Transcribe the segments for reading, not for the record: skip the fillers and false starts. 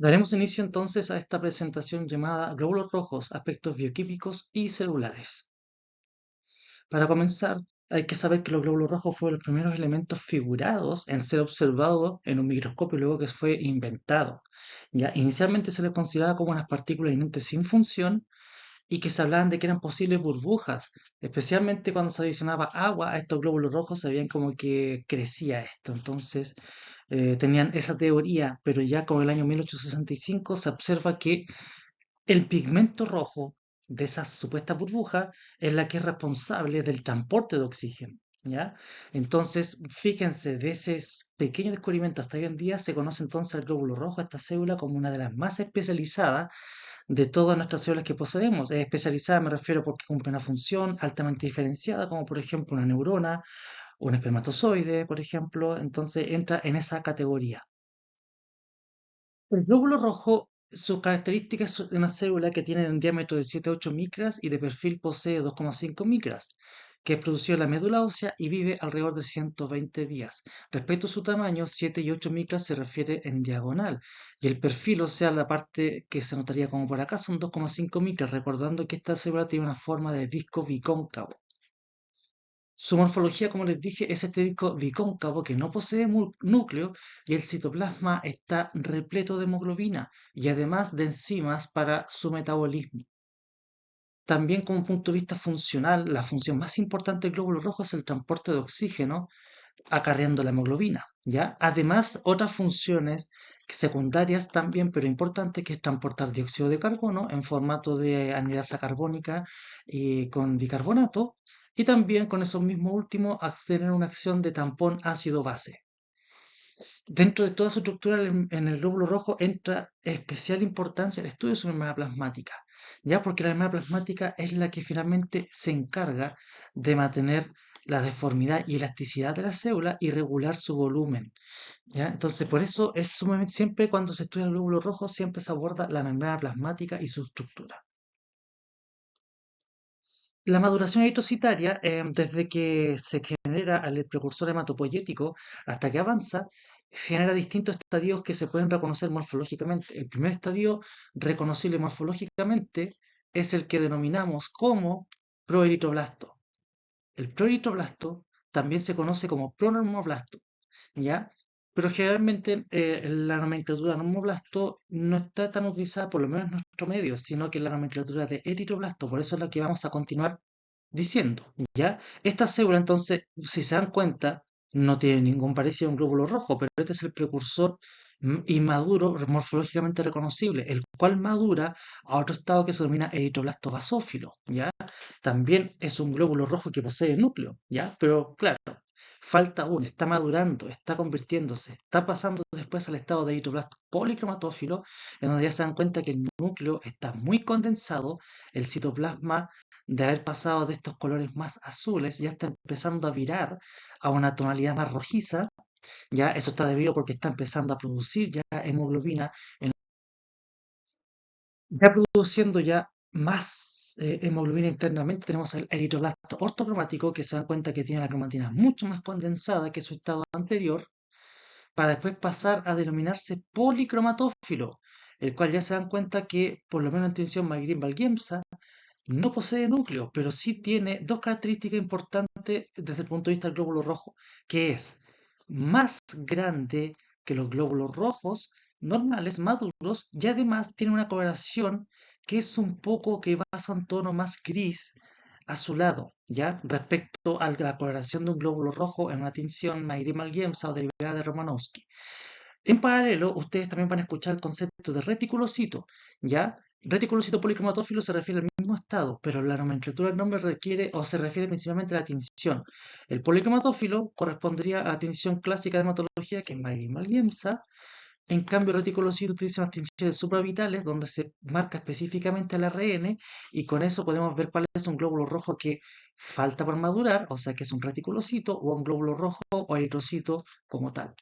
Daremos inicio entonces a esta presentación llamada Glóbulos rojos, aspectos bioquímicos y celulares. Para comenzar, hay que saber que los glóbulos rojos fueron los primeros elementos figurados en ser observados en un microscopio luego que fue inventado. Ya, inicialmente se les consideraba como unas partículas inherentes sin función y que se hablaban de que eran posibles burbujas, especialmente cuando se adicionaba agua a estos glóbulos rojos, se veían como que crecía esto. Entonces, tenían esa teoría, pero ya con el año 1865 se observa que el pigmento rojo de esas supuestas burbujas es la que es responsable del transporte de oxígeno, ¿ya? Entonces, fíjense, de ese pequeño descubrimiento hasta hoy en día se conoce entonces el glóbulo rojo, esta célula, como una de las más especializadas de todas nuestras células que poseemos. Especializada me refiero porque cumple una función altamente diferenciada, como por ejemplo una neurona, un espermatozoide, por ejemplo. Entonces entra en esa categoría. El glóbulo rojo, sus características es una célula que tiene un diámetro de 7 a 8 micras y de perfil posee 2,5 micras, que es producido en la médula ósea y vive alrededor de 120 días. Respecto a su tamaño, 7 y 8 micras se refiere en diagonal y el perfil, o sea, la parte que se notaría como por acá, son 2,5 micras, recordando que esta célula tiene una forma de disco bicóncavo. Su morfología, como les dije, es este disco bicóncavo que no posee núcleo y el citoplasma está repleto de hemoglobina y además de enzimas para su metabolismo. También como punto de vista funcional, la función más importante del glóbulo rojo es el transporte de oxígeno acarreando la hemoglobina, ¿ya? Además, otras funciones secundarias también, pero importantes, que es transportar dióxido de carbono en formato de anhidrasa carbónica y con bicarbonato, y también con esos mismos últimos tener una acción de tampón ácido-base. Dentro de toda su estructura en el glóbulo rojo entra especial importancia el estudio de su membrana plasmática, ya porque la membrana plasmática es la que finalmente se encarga de mantener la deformidad y elasticidad de la célula y regular su volumen, ¿ya? Entonces, por eso es sumamente, siempre cuando se estudia el glóbulo rojo, siempre se aborda la membrana plasmática y su estructura. La maduración eritrocitaria, desde que se genera el precursor hematopoyético hasta que avanza, genera distintos estadios que se pueden reconocer morfológicamente. El primer estadio reconocible morfológicamente es el que denominamos como proeritroblasto. El proeritroblasto también se conoce como pronormoblasto, ¿ya? Pero generalmente la nomenclatura normoblasto no está tan utilizada, por lo menos en nuestro medio, sino que la nomenclatura de eritroblasto, por eso es la que vamos a continuar diciendo, ¿ya? Esta célula, entonces, si se dan cuenta, no tiene ningún parecido a un glóbulo rojo, pero este es el precursor inmaduro morfológicamente reconocible, el cual madura a otro estado que se denomina eritroblasto basófilo, ¿ya? También es un glóbulo rojo que posee núcleo, ¿ya? Pero claro, falta aún, está madurando, está convirtiéndose, está pasando después al estado de eritroblasto policromatófilo, en donde ya se dan cuenta que el núcleo está muy condensado, el citoplasma de haber pasado de estos colores más azules ya está empezando a virar a una tonalidad más rojiza, ya eso está debido porque está empezando a producir ya hemoglobina, ya produciendo ya más hemoglobina internamente. Tenemos el eritroblasto ortocromático, que se dan cuenta que tiene la cromatina mucho más condensada que su estado anterior, para después pasar a denominarse policromatófilo, el cual ya se dan cuenta que, por lo menos en tensión Magrin-Valgiemsa, no posee núcleo, pero sí tiene dos características importantes desde el punto de vista del glóbulo rojo, que es más grande que los glóbulos rojos normales, maduros, y además tiene una coloración que es un poco que pasa a un tono más gris azulado, ¿ya? Respecto a la coloración de un glóbulo rojo en una tinción Magritte-Malgiemsa o derivada de Romanowski. En paralelo, ustedes también van a escuchar el concepto de reticulocito, ¿ya? Reticulocito policromatófilo se refiere al mismo estado, pero la nomenclatura del nombre requiere o se refiere principalmente a la tinción. El policromatófilo correspondería a la tinción clásica de hematología, que es Magritte-Malgiemsa. En cambio, el reticulocito utiliza unas tinciones supravitales donde se marca específicamente el ARN y con eso podemos ver cuál es un glóbulo rojo que falta por madurar, o sea que es un reticulocito o un glóbulo rojo o eritrocito como tal.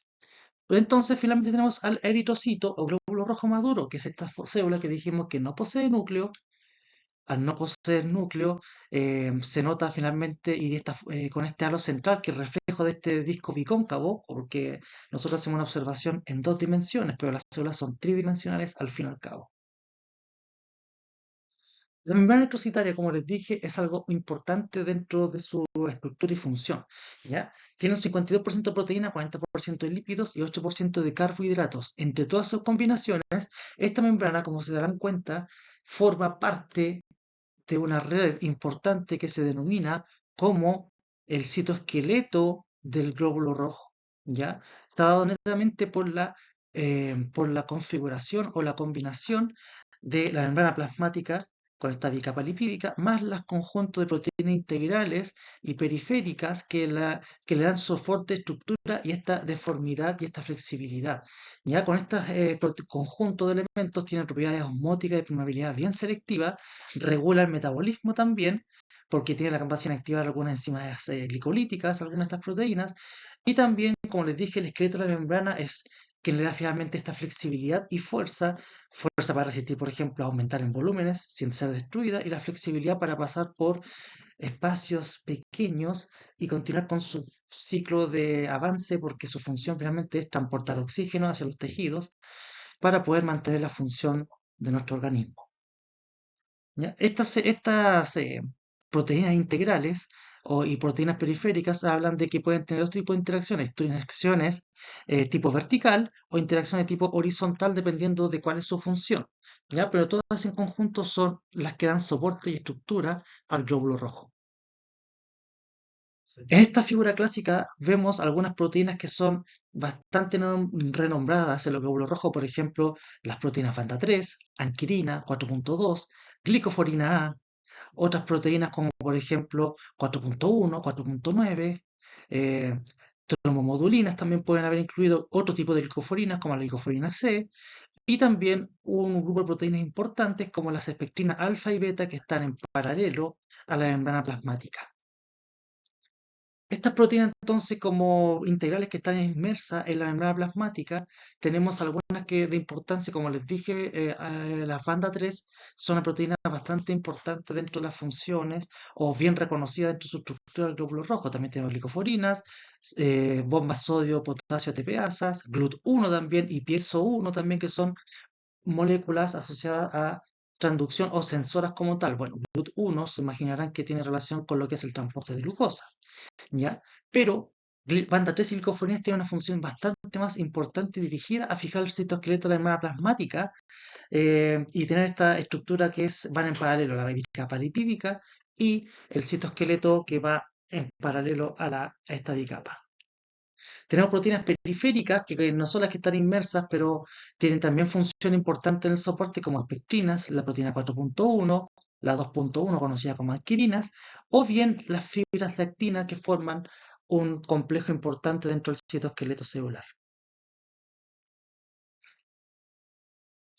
Entonces, finalmente tenemos al eritrocito o glóbulo rojo maduro, que es esta célula que dijimos que no posee núcleo, al no poseer núcleo, se nota finalmente y con este halo central que es reflejo de este disco bicóncavo, porque nosotros hacemos una observación en dos dimensiones, pero las células son tridimensionales al fin y al cabo. La membrana extracitaria, como les dije, es algo importante dentro de su estructura y función, ¿ya? Tiene un 52% de proteína, 40% de lípidos y 8% de carbohidratos. Entre todas sus combinaciones, esta membrana, como se darán cuenta, forma parte de una red importante que se denomina como el citoesqueleto del glóbulo rojo, ¿ya? Está dado netamente por la configuración o la combinación de la membrana plasmática con esta bicapa lipídica, más los conjuntos de proteínas integrales y periféricas que le dan soporte, estructura y esta deformidad y esta flexibilidad. Ya con este conjunto de elementos tienen propiedades osmóticas y permeabilidad bien selectiva, regula el metabolismo también, porque tiene la capacidad de activar algunas enzimas glicolíticas, algunas de estas proteínas, y también, como les dije, el esqueleto de la membrana es quien le da finalmente esta flexibilidad y fuerza para resistir, por ejemplo, a aumentar en volúmenes sin ser destruida, y la flexibilidad para pasar por espacios pequeños y continuar con su ciclo de avance, porque su función finalmente es transportar oxígeno hacia los tejidos para poder mantener la función de nuestro organismo. ¿Ya? Estas proteínas integrales y proteínas periféricas hablan de que pueden tener dos tipos de interacciones, interacciones tipo vertical o interacciones tipo horizontal, dependiendo de cuál es su función, ¿ya? Pero todas en conjunto son las que dan soporte y estructura al glóbulo rojo. En esta figura clásica vemos algunas proteínas que son bastante renombradas en los glóbulos rojos, por ejemplo, las proteínas banda 3, anquirina 4.2, glicoforina A, otras proteínas como por ejemplo 4.1, 4.9, eh, tromomodulinas también pueden haber incluido otro tipo de glicoforinas como la glicoforina C, y también un grupo de proteínas importantes como las espectrinas alfa y beta que están en paralelo a la membrana plasmática. Estas proteínas, entonces, como integrales que están inmersas en la membrana plasmática, tenemos algunas que de importancia, como les dije, las banda 3 son una proteína bastante importante dentro de las funciones o bien reconocida dentro de su estructura del glóbulo rojo. También tenemos glicoforinas, bombas sodio, potasio, ATPasas, GLUT1 también y piezo 1 también, que son moléculas asociadas a transducción o sensoras como tal. Bueno, GLUT1 se imaginarán que tiene relación con lo que es el transporte de glucosa. ¿Ya? Pero banda 3 y glicoforines tienen una función bastante más importante dirigida a fijar el citoesqueleto de la membrana plasmática y tener esta estructura van en paralelo, la bicapa lipídica y el citoesqueleto que va en paralelo a esta bicapa. Tenemos proteínas periféricas que no son las que están inmersas, pero tienen también función importante en el soporte como espectrinas, la proteína 4.1, la 2.1 conocida como anquilinas, o bien las fibras de actina que forman un complejo importante dentro del citoesqueleto celular.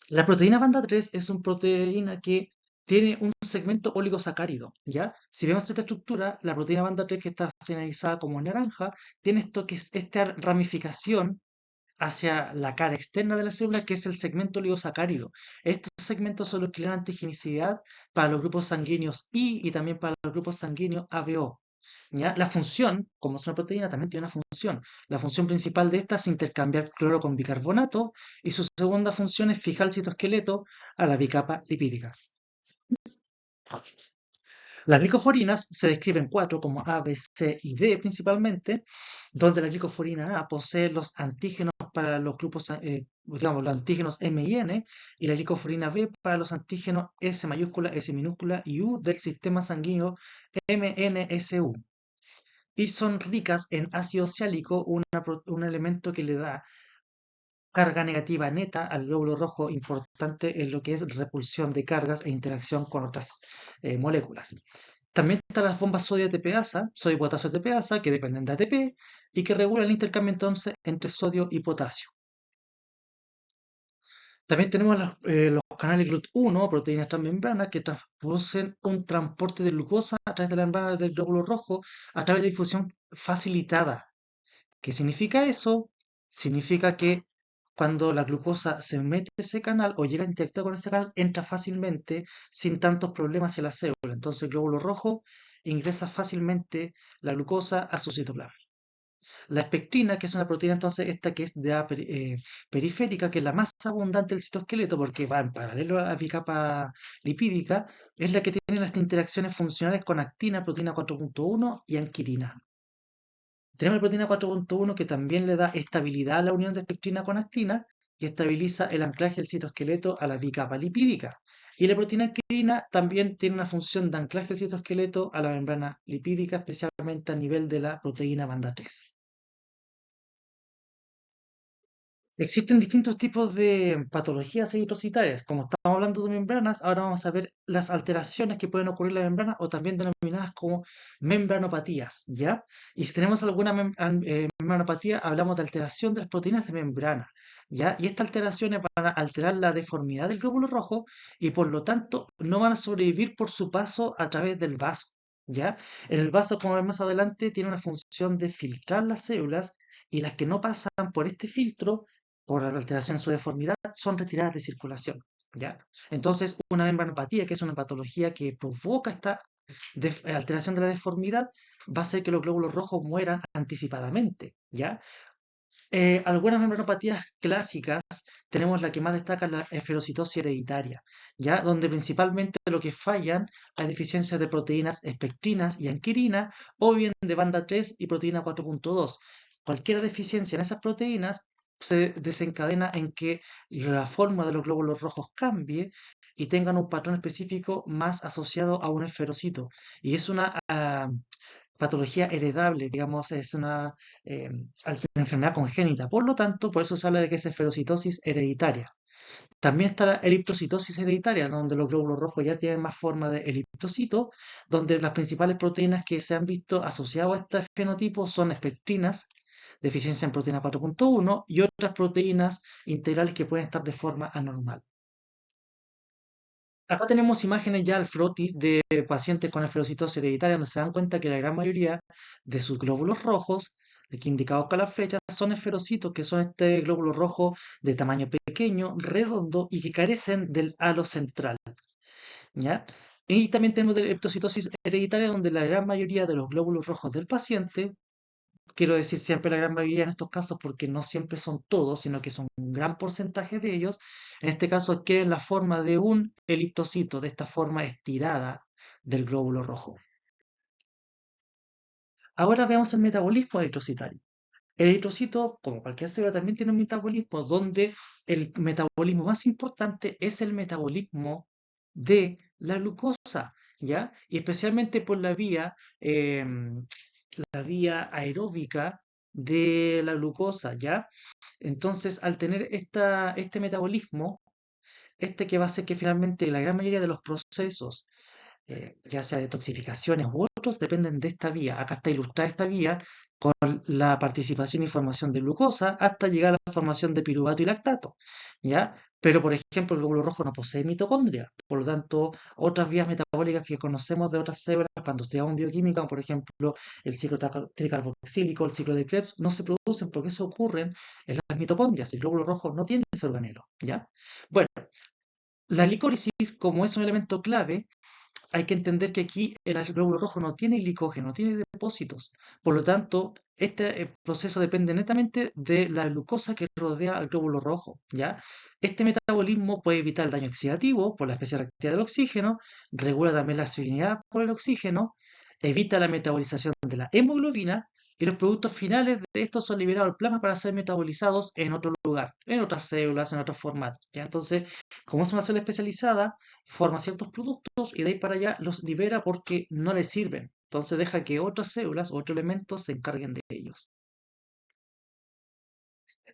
La proteína banda 3 es una proteína que tiene un segmento oligosacárido, ¿ya? Si vemos esta estructura, la proteína banda 3 que está señalizada como naranja, tiene esto que es esta ramificación hacia la cara externa de la célula, que es el segmento oligosacárido. Estos segmentos son los que le dan antigenicidad para los grupos sanguíneos I y también para los grupos sanguíneos ABO. ¿Ya? La función, como es una proteína, también tiene una función. La función principal de esta es intercambiar cloro con bicarbonato y su segunda función es fijar el citoesqueleto a la bicapa lipídica. Las glicoforinas se describen cuatro como A, B, C y D principalmente, donde la glicoforina A posee los antígenos para los grupos, digamos, los antígenos M y N, y la glicoforina B para los antígenos S mayúscula, S minúscula y U del sistema sanguíneo MNSU. Y son ricas en ácido ciálico, un elemento que le da carga negativa neta al glóbulo rojo, importante en lo que es repulsión de cargas e interacción con otras moléculas. También están las bombas sodio ATPasa, sodio y potasio ATPasa, que dependen de ATP y que regulan el intercambio entonces entre sodio y potasio. También tenemos los canales GLUT1, proteínas transmembranas, que producen un transporte de glucosa a través de la membrana del glóbulo rojo a través de difusión facilitada. ¿Qué significa eso? Significa que cuando la glucosa se mete en ese canal o llega a interactuar con ese canal, entra fácilmente sin tantos problemas en la célula. Entonces el glóbulo rojo ingresa fácilmente la glucosa a su citoplasma. La espectrina, que es una proteína, entonces, esta que es de periférica, que es la más abundante del citoesqueleto, porque va en paralelo a la bicapa lipídica, es la que tiene las interacciones funcionales con actina, proteína 4.1 y anquirina. Tenemos la proteína 4.1 que también le da estabilidad a la unión de espectrina con actina y estabiliza el anclaje del citoesqueleto a la bicapa lipídica. Y la proteína anquirina también tiene una función de anclaje del citoesqueleto a la membrana lipídica, especialmente a nivel de la proteína banda 3. Existen distintos tipos de patologías eritrocitarias. Como estamos hablando de membranas, ahora vamos a ver las alteraciones que pueden ocurrir en la membrana o también denominadas como membranopatías, ¿ya? Y si tenemos alguna membranopatía, hablamos de alteración de las proteínas de membrana, ¿ya? Y estas alteraciones van a alterar la deformidad del glóbulo rojo y por lo tanto no van a sobrevivir por su paso a través del vaso, ¿ya? En el vaso, como vemos más adelante, tiene una función de filtrar las células y las que no pasan por este filtro por la alteración en su deformidad, son retiradas de circulación, ¿ya? Entonces, una membranopatía, que es una patología que provoca esta alteración de la deformidad, va a hacer que los glóbulos rojos mueran anticipadamente, ¿ya? Algunas membranopatías clásicas, tenemos la que más destaca, la esferocitosis hereditaria, ¿ya? Donde principalmente lo que fallan hay deficiencias de proteínas espectrinas y anquirina, o bien de banda 3 y proteína 4.2. Cualquier deficiencia en esas proteínas se desencadena en que la forma de los glóbulos rojos cambie y tengan un patrón específico más asociado a un esferocito. Y es una patología heredable, digamos, es una enfermedad congénita. Por lo tanto, por eso se habla de que es esferocitosis hereditaria. También está la eritrocitosis hereditaria, donde los glóbulos rojos ya tienen más forma de eritrocito, donde las principales proteínas que se han visto asociadas a este fenotipo son espectrinas, deficiencia en proteína 4.1 y otras proteínas integrales que pueden estar de forma anormal. Acá tenemos imágenes ya al frotis de pacientes con esferocitosis hereditaria, donde se dan cuenta que la gran mayoría de sus glóbulos rojos, aquí indicados con las flechas, son esferocitos, que son este glóbulo rojo de tamaño pequeño, redondo y que carecen del halo central, ¿ya? Y también tenemos de leptocitosis hereditaria, donde la gran mayoría de los glóbulos rojos del paciente, quiero decir siempre la gran mayoría en estos casos porque no siempre son todos, sino que son un gran porcentaje de ellos, en este caso adquieren la forma de un eliptocito, de esta forma estirada del glóbulo rojo. Ahora veamos el metabolismo eritrocitario. El eritrocito, como cualquier célula, también tiene un metabolismo donde el metabolismo más importante es el metabolismo de la glucosa, ¿ya? Y especialmente por la vía aeróbica de la glucosa, ¿ya? Entonces, al tener este metabolismo, este que va a hacer que finalmente la gran mayoría de los procesos, ya sea de toxificaciones u otros, dependen de esta vía. Acá está ilustrada esta vía con la participación y formación de glucosa hasta llegar a la formación de piruvato y lactato, ¿ya? Pero, por ejemplo, el glóbulo rojo no posee mitocondria, por lo tanto, otras vías metabólicas que conocemos de otras células cuando estudiamos bioquímica, como por ejemplo el ciclo tricarboxílico, el ciclo de Krebs, no se producen porque eso ocurre en las mitocondrias. El glóbulo rojo no tiene ese organelo, ¿ya? Bueno, la glicólisis, como es un elemento clave, hay que entender que aquí el glóbulo rojo no tiene glicógeno, no tiene depósitos. Por lo tanto, este proceso depende netamente de la glucosa que rodea al glóbulo rojo, ¿ya? Este metabolismo puede evitar el daño oxidativo por la especial actividad del oxígeno, regula también la afinidad por el oxígeno, evita la metabolización de la hemoglobina y los productos finales de estos son liberados al plasma para ser metabolizados en otro lugar, en otras células, en otros formatos, ¿ya? Entonces, como es una célula especializada, forma ciertos productos y de ahí para allá los libera porque no le sirven. Entonces deja que otras células, otros elementos se encarguen de ellos.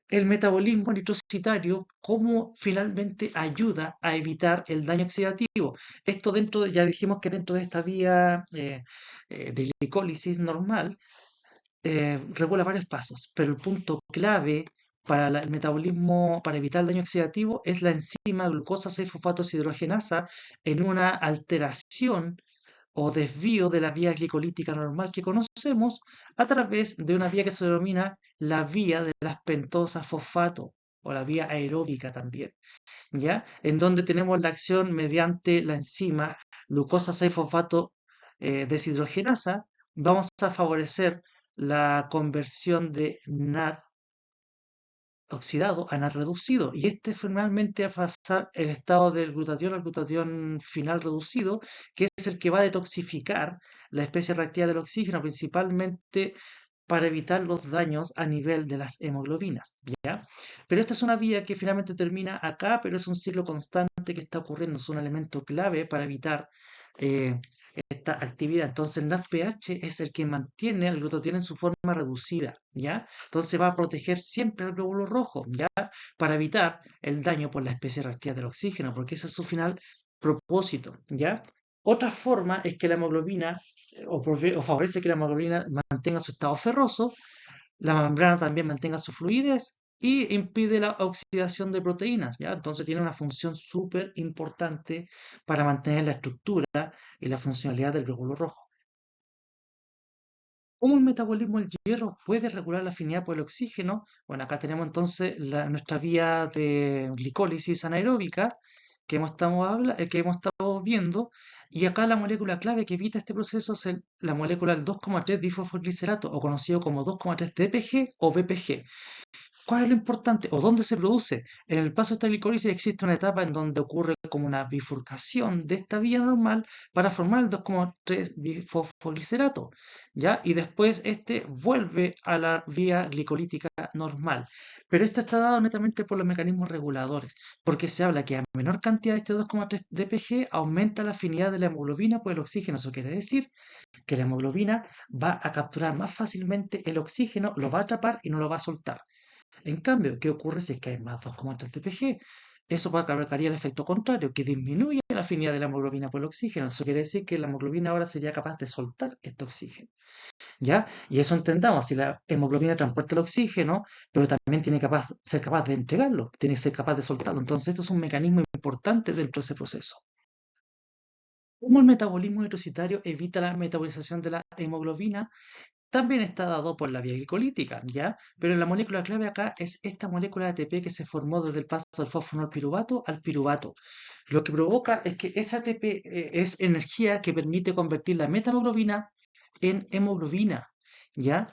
El metabolismo eritrocitario, cómo finalmente ayuda a evitar el daño oxidativo. Esto ya dijimos que dentro de esta vía de glicólisis normal, regula varios pasos, pero el punto clave para el metabolismo, para evitar el daño oxidativo, es la enzima glucosa 6-fosfato deshidrogenasa en una alteración o desvío de la vía glicolítica normal que conocemos a través de una vía que se denomina la vía de las pentosas fosfato o la vía aeróbica también, ¿ya? En donde tenemos la acción mediante la enzima glucosa 6-fosfato deshidrogenasa, vamos a favorecer la conversión de NAD oxidado a NAD reducido, y este finalmente va a pasar el estado del glutatión al glutatión final reducido, que es el que va a detoxificar la especie reactiva del oxígeno, principalmente para evitar los daños a nivel de las hemoglobinas, ¿ya? Pero esta es una vía que finalmente termina acá, pero es un ciclo constante que está ocurriendo, es un elemento clave para evitar eh, esta actividad. Entonces el NADPH es el que mantiene el glutatión en su forma reducida, ¿ya? Entonces va a proteger siempre al glóbulo rojo, ¿ya? Para evitar el daño por la especie reactiva del oxígeno, porque ese es su final propósito, ¿ya? Otra forma es que la hemoglobina o favorece que la hemoglobina mantenga su estado ferroso, la membrana también mantenga su fluidez y impide la oxidación de proteínas, ¿ya? Entonces tiene una función súper importante para mantener la estructura y la funcionalidad del glóbulo rojo. ¿Cómo el metabolismo del hierro puede regular la afinidad por el oxígeno? Bueno, acá tenemos entonces nuestra vía de glicólisis anaeróbica que hemos estado viendo, y acá la molécula clave que evita este proceso es la molécula del 2,3 difosfoglicerato, o conocido como 2,3 DPG o BPG. ¿Cuál es lo importante o dónde se produce? En el paso de esta glicólisis existe una etapa en donde ocurre como una bifurcación de esta vía normal para formar el 2,3 bifosfoglicerato, ¿ya? Y después este vuelve a la vía glicolítica normal. Pero esto está dado netamente por los mecanismos reguladores, porque se habla que a menor cantidad de este 2,3 dPg aumenta la afinidad de la hemoglobina por el oxígeno. Eso quiere decir que la hemoglobina va a capturar más fácilmente el oxígeno, lo va a atrapar y no lo va a soltar. En cambio, ¿qué ocurre si es que hay más 2,3 dPg? Eso provocaría el efecto contrario, que disminuye la afinidad de la hemoglobina por el oxígeno. Eso quiere decir que la hemoglobina ahora sería capaz de soltar este oxígeno, ¿ya? Y eso entendamos, si la hemoglobina transporta el oxígeno, pero también tiene que ser capaz de entregarlo, tiene que ser capaz de soltarlo. Entonces, esto es un mecanismo importante dentro de ese proceso. ¿Cómo el metabolismo hidrocitario evita la metabolización de la hemoglobina? También está dado por la vía glicolítica, ¿ya? Pero la molécula clave acá es esta molécula de ATP que se formó desde el paso del fosfonol piruvato al piruvato. Lo que provoca es que esa ATP es energía que permite convertir la metahemoglobina en hemoglobina, ¿ya?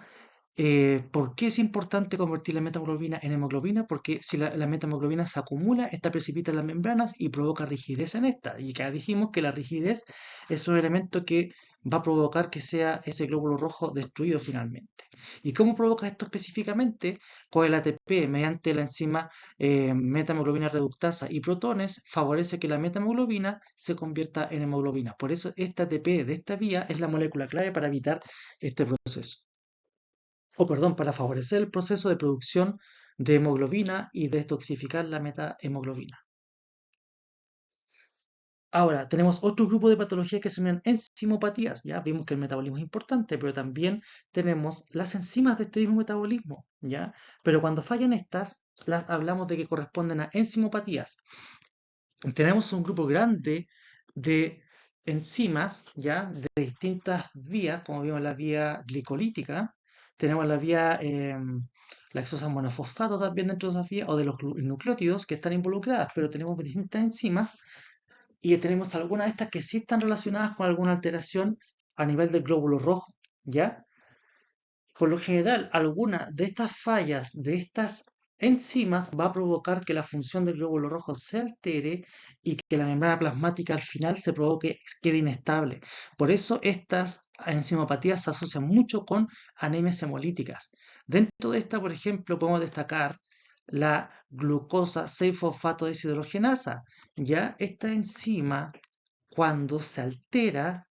¿Por qué es importante convertir la metahemoglobina en hemoglobina? Porque si la metahemoglobina se acumula, esta precipita en las membranas y provoca rigidez en esta. Y ya dijimos que la rigidez es un elemento que va a provocar que sea ese glóbulo rojo destruido finalmente. ¿Y cómo provoca esto específicamente? Con el ATP, mediante la enzima metahemoglobina reductasa y protones, favorece que la metahemoglobina se convierta en hemoglobina. Por eso esta ATP de esta vía es la molécula clave para evitar este proceso, o perdón, para favorecer el proceso de producción de hemoglobina y detoxificar la metahemoglobina. Ahora, tenemos otro grupo de patologías que se llaman enzimopatías. Ya vimos que el metabolismo es importante, pero también tenemos las enzimas de este mismo metabolismo, ¿ya? Pero cuando fallan estas, hablamos de que corresponden a enzimopatías. Tenemos un grupo grande de enzimas, ¿ya? De distintas vías, como vimos la vía glicolítica, tenemos la vía laxosa monofosfato también dentro de esas vías, o de los nucleótidos que están involucradas, pero tenemos distintas enzimas y tenemos algunas de estas que sí están relacionadas con alguna alteración a nivel del glóbulo rojo, ¿ya? Por lo general, alguna de estas fallas de estas enzimas va a provocar que la función del glóbulo rojo se altere y que la membrana plasmática al final se provoque, quede inestable. Por eso estas enzimopatías se asocian mucho con anemias hemolíticas. Dentro de esta, por ejemplo, podemos destacar la glucosa 6-fosfato deshidrogenasa. Ya esta enzima, cuando se altera,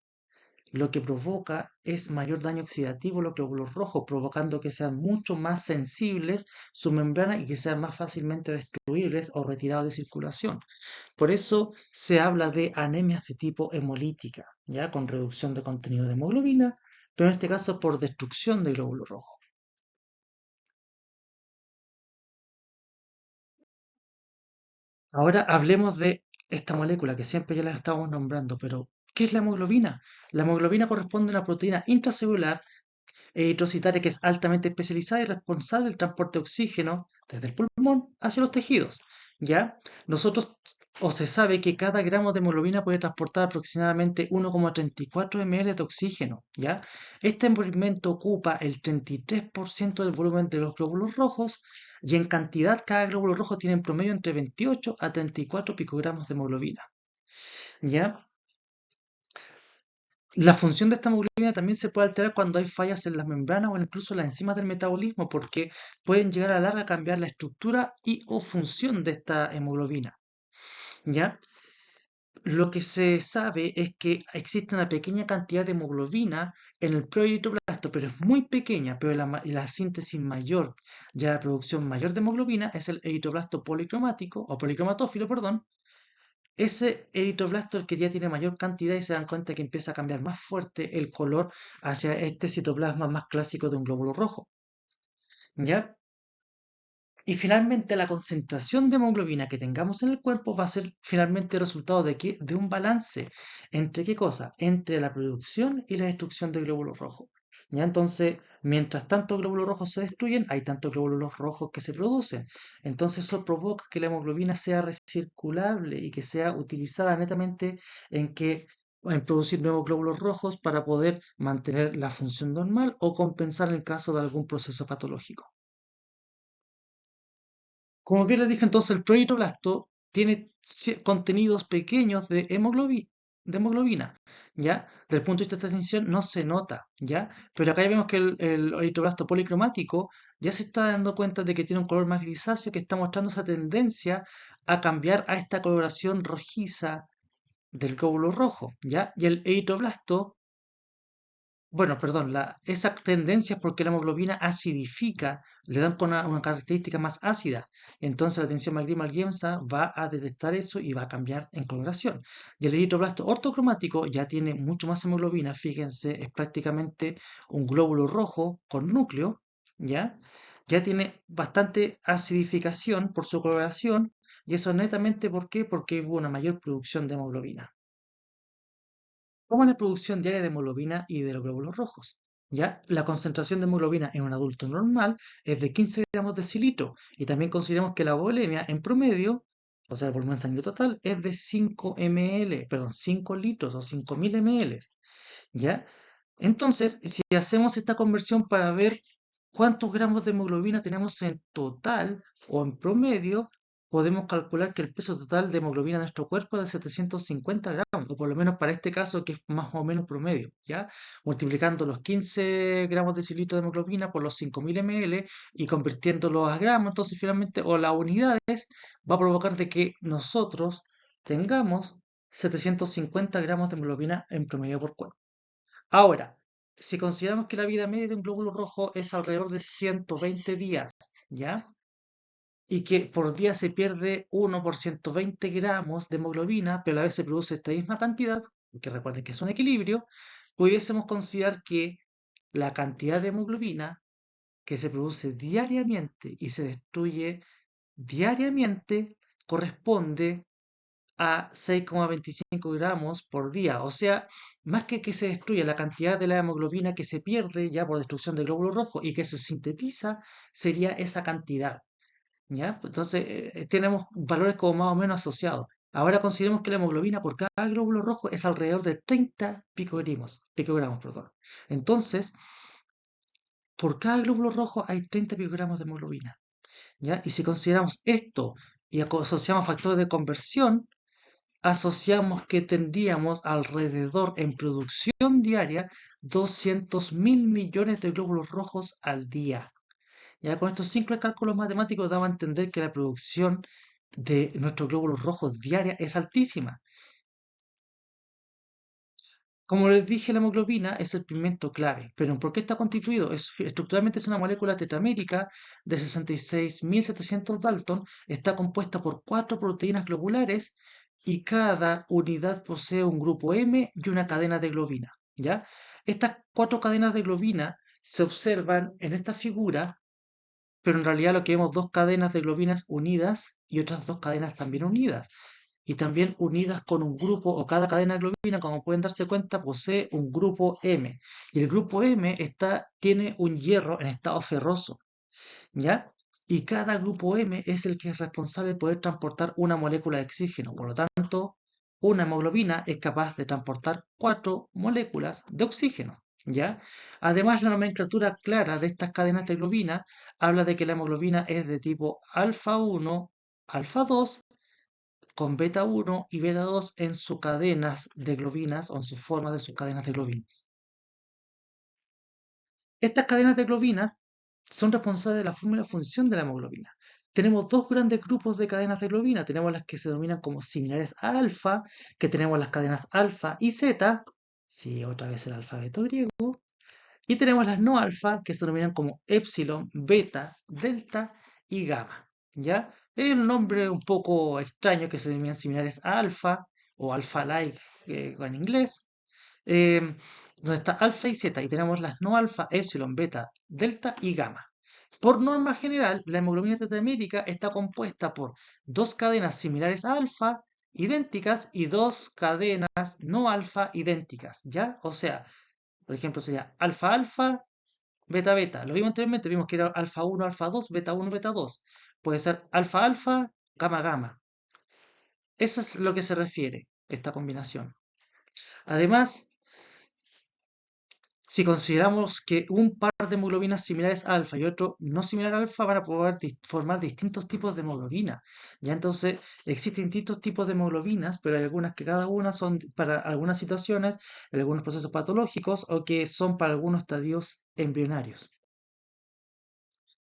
lo que provoca es mayor daño oxidativo a los glóbulos rojos, provocando que sean mucho más sensibles su membrana y que sean más fácilmente destruibles o retirados de circulación. Por eso se habla de anemias de tipo hemolítica, ya con reducción de contenido de hemoglobina, pero en este caso por destrucción del glóbulo rojo. Ahora hablemos de esta molécula que siempre ya la estamos nombrando, pero ¿qué es la hemoglobina? La hemoglobina corresponde a una proteína intracelular eritrocitaria que es altamente especializada y responsable del transporte de oxígeno desde el pulmón hacia los tejidos. ¿Ya? Nosotros, o se sabe que cada gramo de hemoglobina puede transportar aproximadamente 1,34 ml de oxígeno. ¿Ya? Este envolvimiento ocupa el 33% del volumen de los glóbulos rojos y en cantidad cada glóbulo rojo tiene en promedio entre 28 a 34 picogramos de hemoglobina. ¿Ya? La función de esta hemoglobina también se puede alterar cuando hay fallas en las membranas o incluso en las enzimas del metabolismo, porque pueden llegar a la larga a cambiar la estructura y o función de esta hemoglobina. ¿Ya? Lo que se sabe es que existe una pequeña cantidad de hemoglobina en el proeritroblasto, pero es muy pequeña, pero la síntesis mayor, ya la producción mayor de hemoglobina es el eritroblasto policromático, o policromatófilo, perdón. Ese eritroblasto el que ya tiene mayor cantidad y se dan cuenta que empieza a cambiar más fuerte el color hacia este citoplasma más clásico de un glóbulo rojo. ¿Ya? Y finalmente la concentración de hemoglobina que tengamos en el cuerpo va a ser finalmente el resultado de qué? De un balance. ¿Entre qué cosa? Entre la producción y la destrucción de glóbulos rojos. ¿Ya? Entonces, mientras tantos glóbulos rojos se destruyen, hay tantos glóbulos rojos que se producen. Entonces, eso provoca que la hemoglobina sea recirculable y que sea utilizada netamente en producir nuevos glóbulos rojos para poder mantener la función normal o compensar en el caso de algún proceso patológico. Como bien les dije entonces, el proteoblasto tiene contenidos pequeños de hemoglobina, ¿ya? Desde el punto de vista de esta distinción no se nota, ¿ya? Pero acá ya vemos que el eritroblasto policromático ya se está dando cuenta de que tiene un color más grisáceo que está mostrando esa tendencia a cambiar a esta coloración rojiza del glóbulo rojo, ¿ya? Y el eritroblasto, bueno, perdón, esa tendencia es porque la hemoglobina acidifica, le dan con una característica más ácida. Entonces la tensión Magritte-Malgiemsa va a detectar eso y va a cambiar en coloración. Y el eritroblasto ortocromático ya tiene mucho más hemoglobina, fíjense, es prácticamente un glóbulo rojo con núcleo, ¿ya? Ya tiene bastante acidificación por su coloración, y eso netamente ¿por qué? Porque hubo una mayor producción de hemoglobina. ¿Cómo es la producción diaria de hemoglobina y de los glóbulos rojos? ¿Ya? La concentración de hemoglobina en un adulto normal es de 15 gramos de cilitro y también consideramos que la volemia en promedio, o sea, el volumen sanguíneo total, es de 5 ml, perdón, 5 litros o 5000 ml. ¿Ya? Entonces, si hacemos esta conversión para ver cuántos gramos de hemoglobina tenemos en total o en promedio, podemos calcular que el peso total de hemoglobina de nuestro cuerpo es de 750 gramos, o por lo menos para este caso que es más o menos promedio, ¿ya? Multiplicando los 15 gramos de cilindro de hemoglobina por los 5000 ml y convirtiéndolo a gramos, entonces finalmente, o las unidades, va a provocar de que nosotros tengamos 750 gramos de hemoglobina en promedio por cuerpo. Ahora, si consideramos que la vida media de un glóbulo rojo es alrededor de 120 días, ¿ya? Y que por día se pierde 1 por 120 gramos de hemoglobina, pero a la vez se produce esta misma cantidad, que recuerden que es un equilibrio, pudiésemos considerar que la cantidad de hemoglobina que se produce diariamente y se destruye diariamente corresponde a 6,25 gramos por día. O sea, más que se destruya la cantidad de la hemoglobina que se pierde ya por destrucción del glóbulo rojo y que se sintetiza, sería esa cantidad. ¿Ya? Entonces, tenemos valores como más o menos asociados. Ahora consideremos que la hemoglobina por cada glóbulo rojo es alrededor de 30 picogramos, perdón. Entonces, por cada glóbulo rojo hay 30 picogramos de hemoglobina. ¿Ya? Y si consideramos esto y asociamos factores de conversión, asociamos que tendríamos alrededor en producción diaria 200.000 millones de glóbulos rojos al día. Ya con estos simples cálculos matemáticos daba a entender que la producción de nuestros glóbulos rojos diaria es altísima. Como les dije, la hemoglobina es el pigmento clave, pero ¿por qué está constituido? Estructuralmente es una molécula tetramérica de 66.700 Dalton, está compuesta por 4 proteínas globulares y cada unidad posee un grupo M y una cadena de globina, ¿ya? Estas 4 cadenas de globina se observan en esta figura, pero en realidad lo que vemos dos cadenas de globinas unidas y otras dos cadenas también unidas. y también unidas con un grupo o cada cadena de globina, como pueden darse cuenta, posee un grupo M. Y el grupo M tiene un hierro en estado ferroso, ¿ya? Y cada grupo M es el que es responsable de poder transportar una molécula de oxígeno. Por lo tanto, una hemoglobina es capaz de transportar 4 moléculas de oxígeno, ¿ya? Además, la nomenclatura clara de estas cadenas de globina habla de que la hemoglobina es de tipo alfa 1, alfa 2, con beta 1 y beta 2 en sus cadenas de globinas o en sus formas de sus cadenas de globinas. Estas cadenas de globinas son responsables de la forma y la función de la hemoglobina. Tenemos dos grandes grupos de cadenas de globina. Tenemos las que se denominan como similares a alfa, que tenemos las cadenas alfa y zeta, sí, otra vez el alfabeto griego, y tenemos las no alfa, que se denominan como epsilon, beta, delta y gamma. ¿Ya? Es un nombre un poco extraño que se denominan similares a alfa o alpha-like en inglés, eh, donde está alfa y zeta, y tenemos las no alfa, epsilon, beta, delta y gamma. Por norma general, la hemoglobina tetramétrica está compuesta por dos cadenas similares a alfa, idénticas, y dos cadenas no alfa idénticas, ¿ya? O sea, por ejemplo, sería alfa alfa, beta beta. Lo vimos anteriormente, vimos que era alfa 1 alfa 2 beta 1 beta 2. Puede ser alfa alfa, gamma gamma. Eso es lo que se refiere esta combinación. Además, si consideramos que un par de hemoglobinas similares a alfa y otro no similar a alfa van a poder formar distintos tipos de hemoglobina. Ya entonces existen distintos tipos de hemoglobinas, pero hay algunas que cada una son para algunas situaciones, algunos procesos patológicos o que son para algunos estadios embrionarios.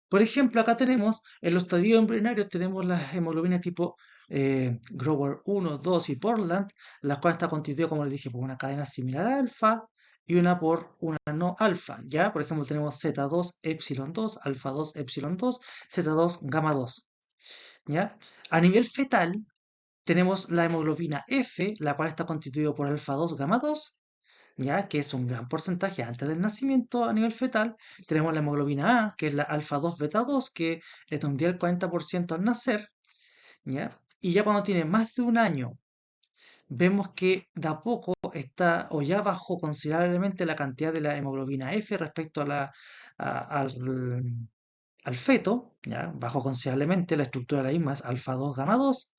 Por ejemplo, acá tenemos, en los estadios embrionarios tenemos las hemoglobinas tipo Grower 1, 2 y Portland, las cuales está constituido, como les dije, por una cadena similar a alfa y una por una no alfa, ¿ya? Por ejemplo, tenemos Z2, epsilon 2, alfa 2, epsilon 2, Z2, gamma 2, ¿ya? A nivel fetal, tenemos la hemoglobina F, la cual está constituida por alfa 2, gamma 2, ¿ya? Que es un gran porcentaje antes del nacimiento a nivel fetal. Tenemos la hemoglobina A, que es la alfa 2 beta 2, que le tendría el 40% al nacer, ¿ya? Y ya cuando tiene más de un año, vemos que de a poco está o ya bajó considerablemente la cantidad de la hemoglobina F respecto al feto, ¿ya? Bajó considerablemente, la estructura de la misma es alfa 2 gamma 2,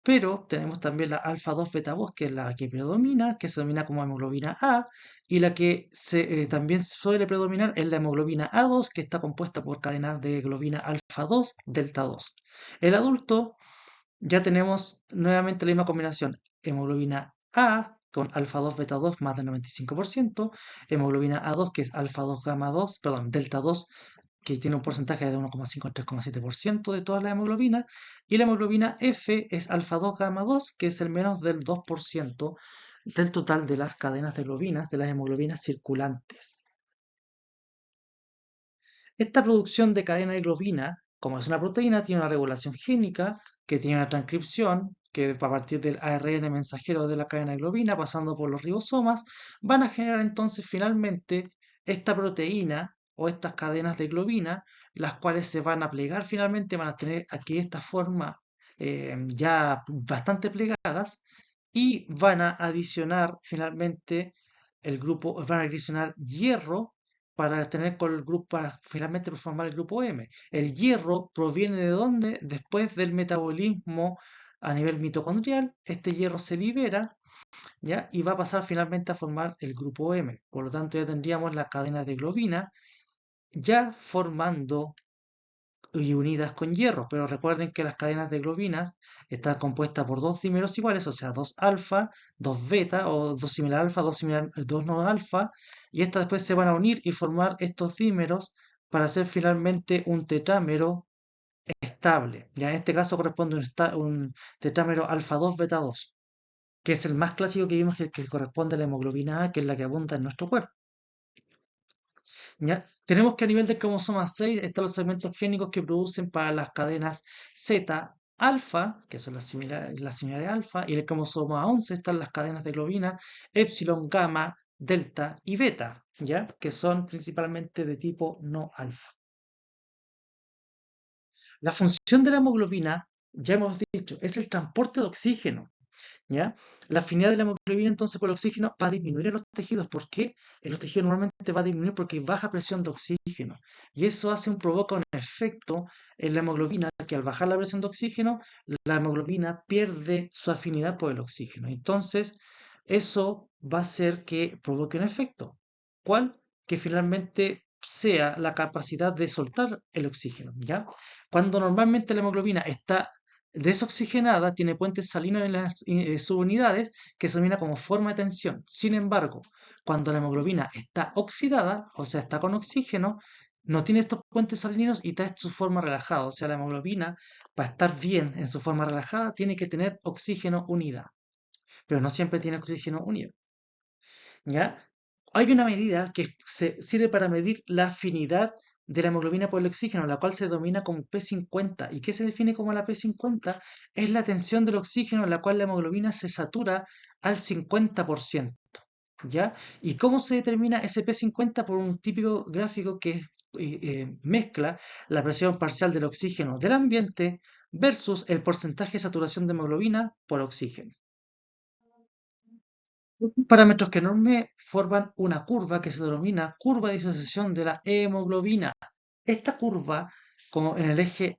pero tenemos también la alfa 2 beta 2, que es la que predomina, que se denomina como hemoglobina A, y la que también suele predominar es la hemoglobina A2, que está compuesta por cadenas de globina alfa 2, delta 2. El adulto ya tenemos nuevamente la misma combinación, hemoglobina A con alfa 2 beta 2 más del 95%, hemoglobina A2 que es alfa 2 gamma 2, perdón, delta 2 que tiene un porcentaje de 1,5 al 3,7% de toda la hemoglobina, y la hemoglobina F es alfa 2 gamma 2, que es el menos del 2% del total de las cadenas de globinas, de las hemoglobinas circulantes. Esta producción de cadena de globina, como es una proteína, tiene una regulación génica, que tiene una transcripción, que a partir del ARN mensajero de la cadena de globina, pasando por los ribosomas, van a generar entonces finalmente esta proteína o estas cadenas de globina, las cuales se van a plegar finalmente, van a tener aquí esta forma ya bastante plegadas y van a adicionar finalmente van a adicionar hierro para tener con el grupo, para finalmente formar el grupo M. El hierro proviene de dónde? Después del metabolismo a nivel mitocondrial, este hierro se libera, ¿ya? Y va a pasar finalmente a formar el grupo M. Por lo tanto, ya tendríamos la cadena de globina ya formando y unidas con hierro, pero recuerden que las cadenas de globinas están compuestas por dos dímeros iguales, o sea, dos alfa, dos beta, o dos similar alfa, dos no alfa, y estas después se van a unir y formar estos dímeros para hacer finalmente un tetrámero estable. Ya en este caso corresponde un tetrámero alfa 2 beta 2, que es el más clásico que vimos, que corresponde a la hemoglobina A, que es la que abunda en nuestro cuerpo. ¿Ya? Tenemos que a nivel de cromosoma 6 están los segmentos génicos que producen para las cadenas Z alfa, que son las similares alfa, y en el cromosoma 11 están las cadenas de globina epsilon, gamma, delta y beta, ¿ya? Que son principalmente de tipo no alfa. La función de la hemoglobina Ya hemos dicho, es el transporte de oxígeno. ¿Ya? La afinidad de la hemoglobina entonces por el oxígeno va a disminuir en los tejidos. ¿Por qué? En los tejidos normalmente va a disminuir porque hay baja presión de oxígeno. Y eso provoca un efecto en la hemoglobina que al bajar la presión de oxígeno, la hemoglobina pierde su afinidad por el oxígeno. Entonces, eso va a hacer que provoque un efecto. ¿Cuál? Que finalmente sea la capacidad de soltar el oxígeno, ¿ya? Cuando normalmente la hemoglobina está desoxigenada, tiene puentes salinos en las subunidades que se denomina como forma de tensión. Sin embargo, cuando la hemoglobina está oxidada, o sea, está con oxígeno, no tiene estos puentes salinos y está en su forma relajada. O sea, la hemoglobina, para estar bien en su forma relajada, tiene que tener oxígeno unida, pero no siempre tiene oxígeno unido. ¿Ya? Hay una medida que sirve para medir la afinidad de la hemoglobina por el oxígeno, la cual se denomina como P50. ¿Y qué se define como la P50? Es la tensión del oxígeno en la cual la hemoglobina se satura al 50%. ¿Ya? ¿Y cómo se determina ese P50? Por un típico gráfico que mezcla la presión parcial del oxígeno del ambiente versus el porcentaje de saturación de hemoglobina por oxígeno. Estos parámetros que enorme forman una curva que se denomina curva de disociación de la hemoglobina. Esta curva, como en el eje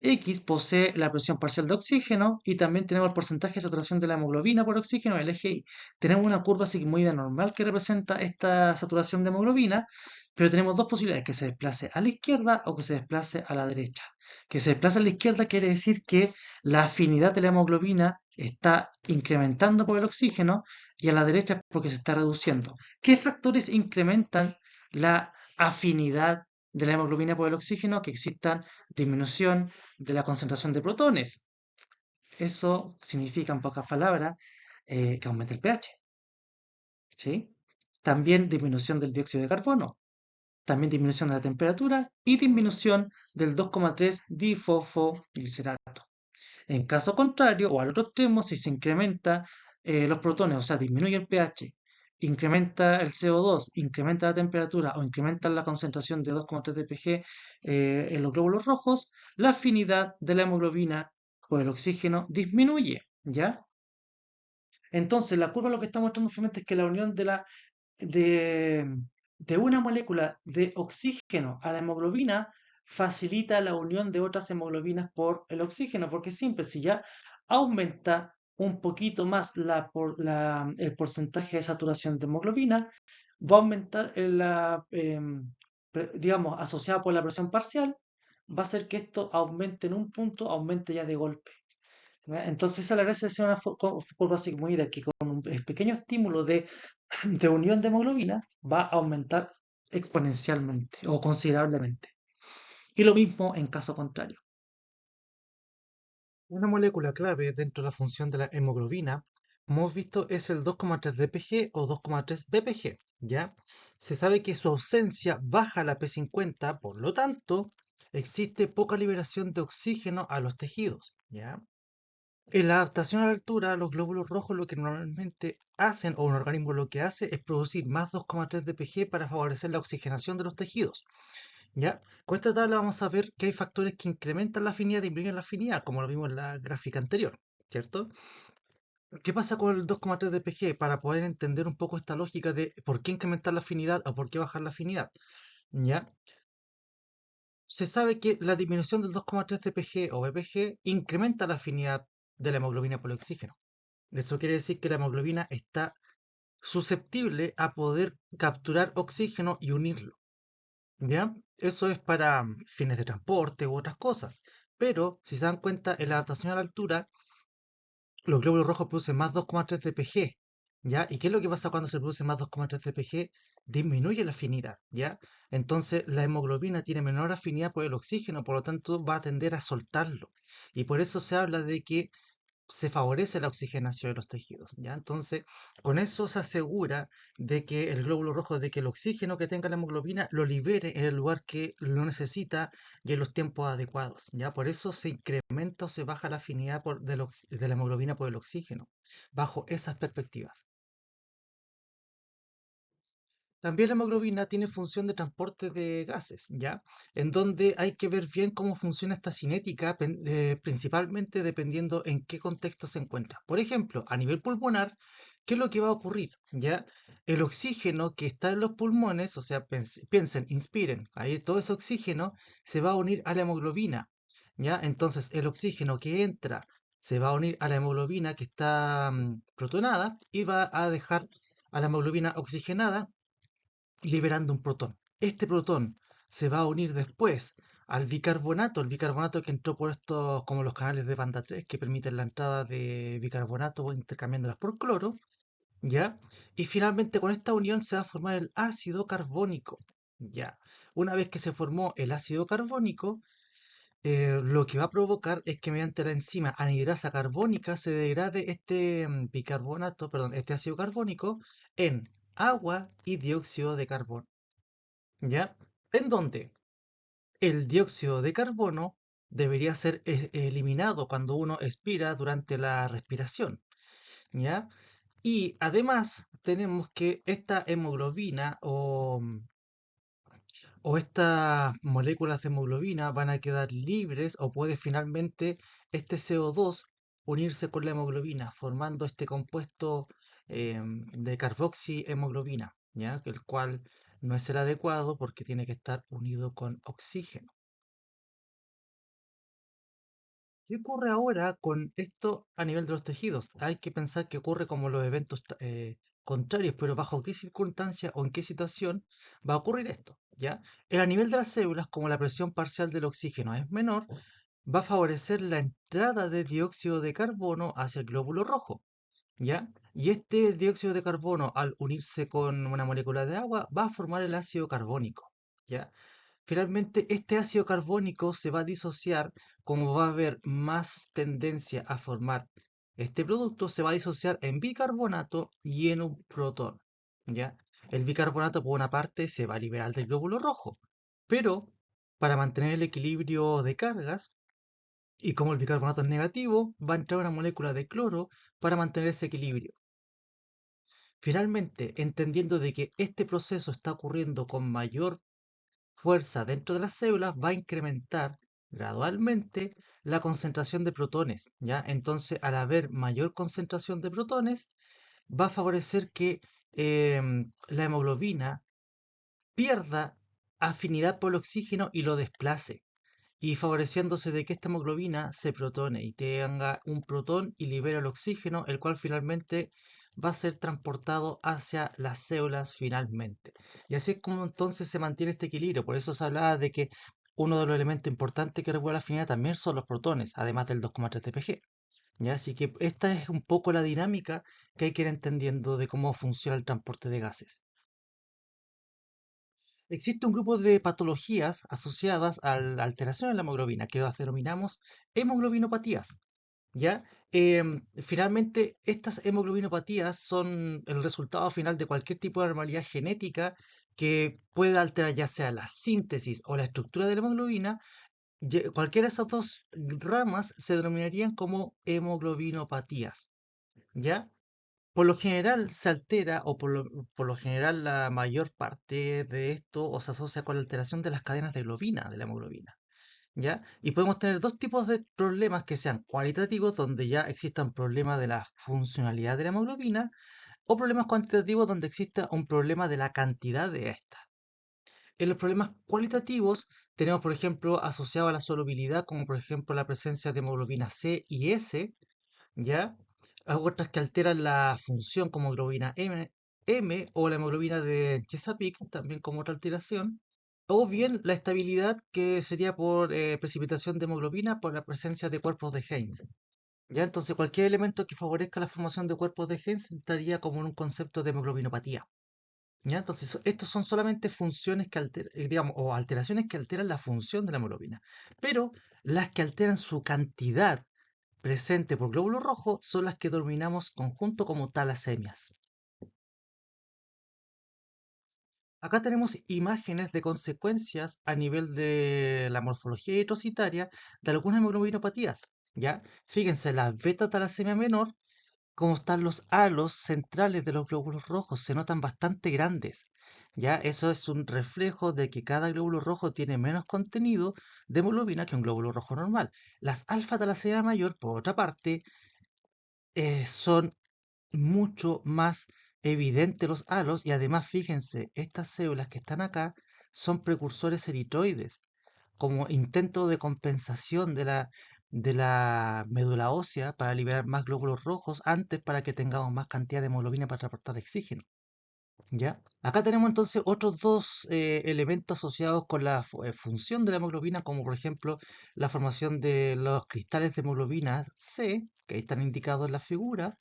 X, posee la presión parcial de oxígeno y también tenemos el porcentaje de saturación de la hemoglobina por oxígeno en el eje Y. Tenemos una curva sigmoide normal que representa esta saturación de hemoglobina, pero tenemos dos posibilidades, que se desplace a la izquierda o que se desplace a la derecha. Que se desplace a la izquierda quiere decir que la afinidad de la hemoglobina está incrementando por el oxígeno y a la derecha es porque se está reduciendo. ¿Qué factores incrementan la afinidad de la hemoglobina por el oxígeno? Que exista disminución de la concentración de protones. Eso significa, en pocas palabras, que aumenta el pH. ¿Sí? También disminución del dióxido de carbono, también disminución de la temperatura y disminución del 2,3 difosfoglicerato. En caso contrario, o al otro extremo, si se incrementa los protones, o sea, disminuye el pH, incrementa el CO2, incrementa la temperatura o incrementa la concentración de 2,3 dpg en los glóbulos rojos, la afinidad de la hemoglobina por el oxígeno disminuye, ¿ya? Entonces, la curva lo que está mostrando finalmente es que la unión de, de una molécula de oxígeno a la hemoglobina facilita la unión de otras hemoglobinas por el oxígeno, porque es simple, si ya aumenta un poquito más el porcentaje de saturación de hemoglobina, va a aumentar digamos, asociada por la presión parcial, va a hacer que esto aumente en un punto, aumente ya de golpe. ¿Ya? Entonces esa es la gracia de hacer una curva sigmoide, que con un pequeño estímulo de unión de hemoglobina va a aumentar exponencialmente o considerablemente. Y lo mismo en caso contrario. Una molécula clave dentro de la función de la hemoglobina, como hemos visto, es el 2,3 dpg o 2,3 ppg, ¿ya? Se sabe que su ausencia baja la P50, por lo tanto, existe poca liberación de oxígeno a los tejidos, ¿ya? En la adaptación a la altura, los glóbulos rojos lo que normalmente hacen, o un organismo lo que hace, es producir más 2,3 dpg para favorecer la oxigenación de los tejidos. ¿Ya? Con esta tabla vamos a ver que hay factores que incrementan la afinidad y disminuyen la afinidad, como lo vimos en la gráfica anterior, ¿cierto? ¿Qué pasa con el 2,3 dpg? Para poder entender un poco esta lógica de por qué incrementar la afinidad o por qué bajar la afinidad, ¿ya? Se sabe que la disminución del 2,3 dpg o ppg incrementa la afinidad de la hemoglobina por el oxígeno. Eso quiere decir que la hemoglobina está susceptible a poder capturar oxígeno y unirlo. ¿Ya? Eso es para fines de transporte u otras cosas. Pero, si se dan cuenta, en la adaptación a la altura, los glóbulos rojos producen más 2,3 dpg. ¿Ya? ¿Y qué es lo que pasa cuando se produce más 2,3 dpg? Disminuye la afinidad, ¿ya? Entonces, la hemoglobina tiene menor afinidad por el oxígeno, por lo tanto, va a tender a soltarlo. Y por eso se habla de que se favorece la oxigenación de los tejidos, ¿ya? Entonces, con eso se asegura de que el glóbulo rojo, de que el oxígeno que tenga la hemoglobina lo libere en el lugar que lo necesita y en los tiempos adecuados, ¿ya? Por eso se incrementa o se baja la afinidad de la hemoglobina por el oxígeno, bajo esas perspectivas. También la hemoglobina tiene función de transporte de gases, ¿ya? En donde hay que ver bien cómo funciona esta cinética, principalmente dependiendo en qué contexto se encuentra. Por ejemplo, a nivel pulmonar, ¿qué es lo que va a ocurrir? ¿Ya? El oxígeno que está en los pulmones, o sea, piensen, inspiren, ahí todo ese oxígeno se va a unir a la hemoglobina, ¿ya? Entonces, el oxígeno que entra se va a unir a la hemoglobina que está protonada y va a dejar a la hemoglobina oxigenada liberando un protón. Este protón se va a unir después al bicarbonato, el bicarbonato que entró por estos, como los canales de banda 3 que permiten la entrada de bicarbonato intercambiándolas por cloro, ¿ya? Y finalmente con esta unión se va a formar el ácido carbónico, ¿ya? Una vez que se formó el ácido carbónico, lo que va a provocar es que mediante la enzima anhidrasa carbónica se degrade este bicarbonato, perdón, este ácido carbónico en agua y dióxido de carbono. ¿Ya? En donde el dióxido de carbono debería ser eliminado cuando uno expira durante la respiración, ¿ya? Y además tenemos que esta hemoglobina o estas moléculas de hemoglobina van a quedar libres o puede finalmente este CO2 unirse con la hemoglobina, formando este compuesto de carboxihemoglobina, ¿ya? El cual no es el adecuado porque tiene que estar unido con oxígeno. ¿Qué ocurre ahora con esto a nivel de los tejidos? Hay que pensar que ocurre como los eventos contrarios, pero bajo qué circunstancia o en qué situación va a ocurrir esto, ¿ya? A nivel de las células, como la presión parcial del oxígeno es menor, va a favorecer la entrada de dióxido de carbono hacia el glóbulo rojo, ¿ya? Y este dióxido de carbono, al unirse con una molécula de agua, va a formar el ácido carbónico, ¿ya? Finalmente, este ácido carbónico se va a disociar, como va a haber más tendencia a formar este producto, se va a disociar en bicarbonato y en un protón, ¿ya? El bicarbonato, por una parte, se va a liberar del glóbulo rojo, pero para mantener el equilibrio de cargas, y como el bicarbonato es negativo, va a entrar una molécula de cloro para mantener ese equilibrio. Finalmente, entendiendo de que este proceso está ocurriendo con mayor fuerza dentro de las células va a incrementar gradualmente la concentración de protones, ¿ya? Entonces, al haber mayor concentración de protones, va a favorecer que la hemoglobina pierda afinidad por el oxígeno y lo desplace, y favoreciéndose de que esta hemoglobina se protone y tenga un protón y libere el oxígeno, el cual finalmente va a ser transportado hacia las células finalmente. Y así es como entonces se mantiene este equilibrio. Por eso se hablaba de que uno de los elementos importantes que regula la afinidad también son los protones, además del 2,3 dpg. ¿Ya? Así que esta es un poco la dinámica que hay que ir entendiendo de cómo funciona el transporte de gases. Existe un grupo de patologías asociadas a la alteración en la hemoglobina que las denominamos hemoglobinopatías, ¿ya? Finalmente, estas hemoglobinopatías son el resultado final de cualquier tipo de anormalidad genética que pueda alterar ya sea la síntesis o la estructura de la hemoglobina. Cualquiera de esas dos ramas se denominarían como hemoglobinopatías, ¿ya? Por lo general se altera, o por lo general la mayor parte de esto o se asocia con la alteración de las cadenas de globina, de la hemoglobina, ¿ya? Y podemos tener dos tipos de problemas que sean cualitativos, donde ya exista un problema de la funcionalidad de la hemoglobina, o problemas cuantitativos, donde exista un problema de la cantidad de esta. En los problemas cualitativos tenemos, por ejemplo, asociado a la solubilidad, como por ejemplo la presencia de hemoglobina C y S, ¿ya? Hay otras que alteran la función como hemoglobina M o la hemoglobina de Chesapeake, también como otra alteración. O bien la estabilidad que sería por precipitación de hemoglobina por la presencia de cuerpos de Heinz. ¿Ya? Entonces cualquier elemento que favorezca la formación de cuerpos de Heinz estaría como en un concepto de hemoglobinopatía. ¿Ya? Entonces estos son solamente funciones que digamos, o alteraciones que alteran la función de la hemoglobina. Pero las que alteran su cantidad presente por glóbulo rojo son las que denominamos conjunto como talasemias. Acá tenemos imágenes de consecuencias a nivel de la morfología eritrocitaria de algunas hemoglobinopatías. ¿Ya? Fíjense, la beta talasemia menor, como están los halos centrales de los glóbulos rojos, se notan bastante grandes. Ya, eso es un reflejo de que cada glóbulo rojo tiene menos contenido de hemoglobina que un glóbulo rojo normal. Las alfa-talasemia mayor, por otra parte, son mucho más evidentes los halos y además fíjense, estas células que están acá son precursores eritroides, como intento de compensación de la médula ósea para liberar más glóbulos rojos antes para que tengamos más cantidad de hemoglobina para transportar oxígeno. ¿Ya? Acá tenemos entonces otros dos elementos asociados con la función de la hemoglobina, como por ejemplo la formación de los cristales de hemoglobina C, que ahí están indicados en la figura,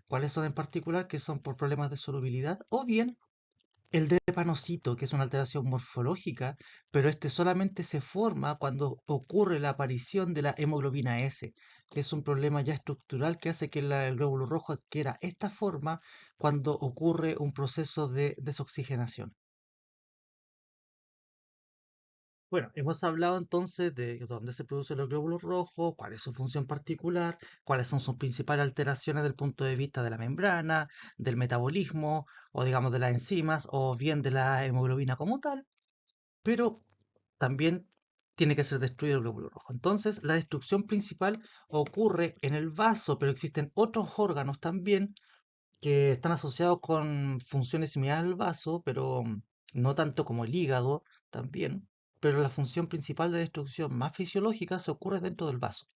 cuáles son en particular, que son por problemas de solubilidad, o bien el drepanocito, que es una alteración morfológica, pero este solamente se forma cuando ocurre la aparición de la hemoglobina S, que es un problema ya estructural que hace que el glóbulo rojo adquiera esta forma cuando ocurre un proceso de desoxigenación. Bueno, hemos hablado entonces de dónde se producen los glóbulos rojos, cuál es su función particular, cuáles son sus principales alteraciones desde el punto de vista de la membrana, del metabolismo, o digamos de las enzimas, o bien de la hemoglobina como tal, pero también tiene que ser destruido el glóbulo rojo. Entonces, la destrucción principal ocurre en el vaso, pero existen otros órganos también que están asociados con funciones similares al vaso, pero no tanto como el hígado también, pero la función principal de destrucción más fisiológica se ocurre dentro del vaso.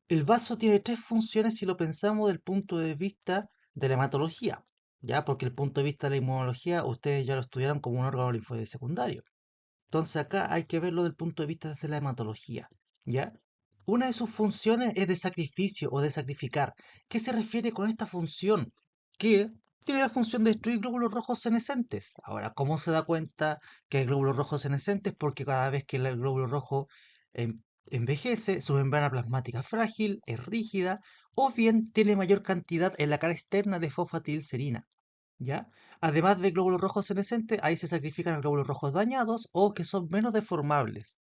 El vaso tiene tres funciones si lo pensamos del punto de vista de la hematología, ya porque el punto de vista de la inmunología ustedes ya lo estudiaron como un órgano linfoide secundario. Entonces acá hay que verlo desde el punto de vista desde la hematología, ¿ya? Una de sus funciones es de sacrificio o de sacrificar. ¿Qué se refiere con esta función? Que tiene la función de destruir glóbulos rojos senescentes. Ahora, ¿cómo se da cuenta que hay glóbulos rojos senescentes? Porque cada vez que el glóbulo rojo envejece, su membrana plasmática es frágil, es rígida, o bien tiene mayor cantidad en la cara externa de fosfatilcerina. ¿Ya? Además de glóbulos rojos senescentes, ahí se sacrifican los glóbulos rojos dañados o que son menos deformables.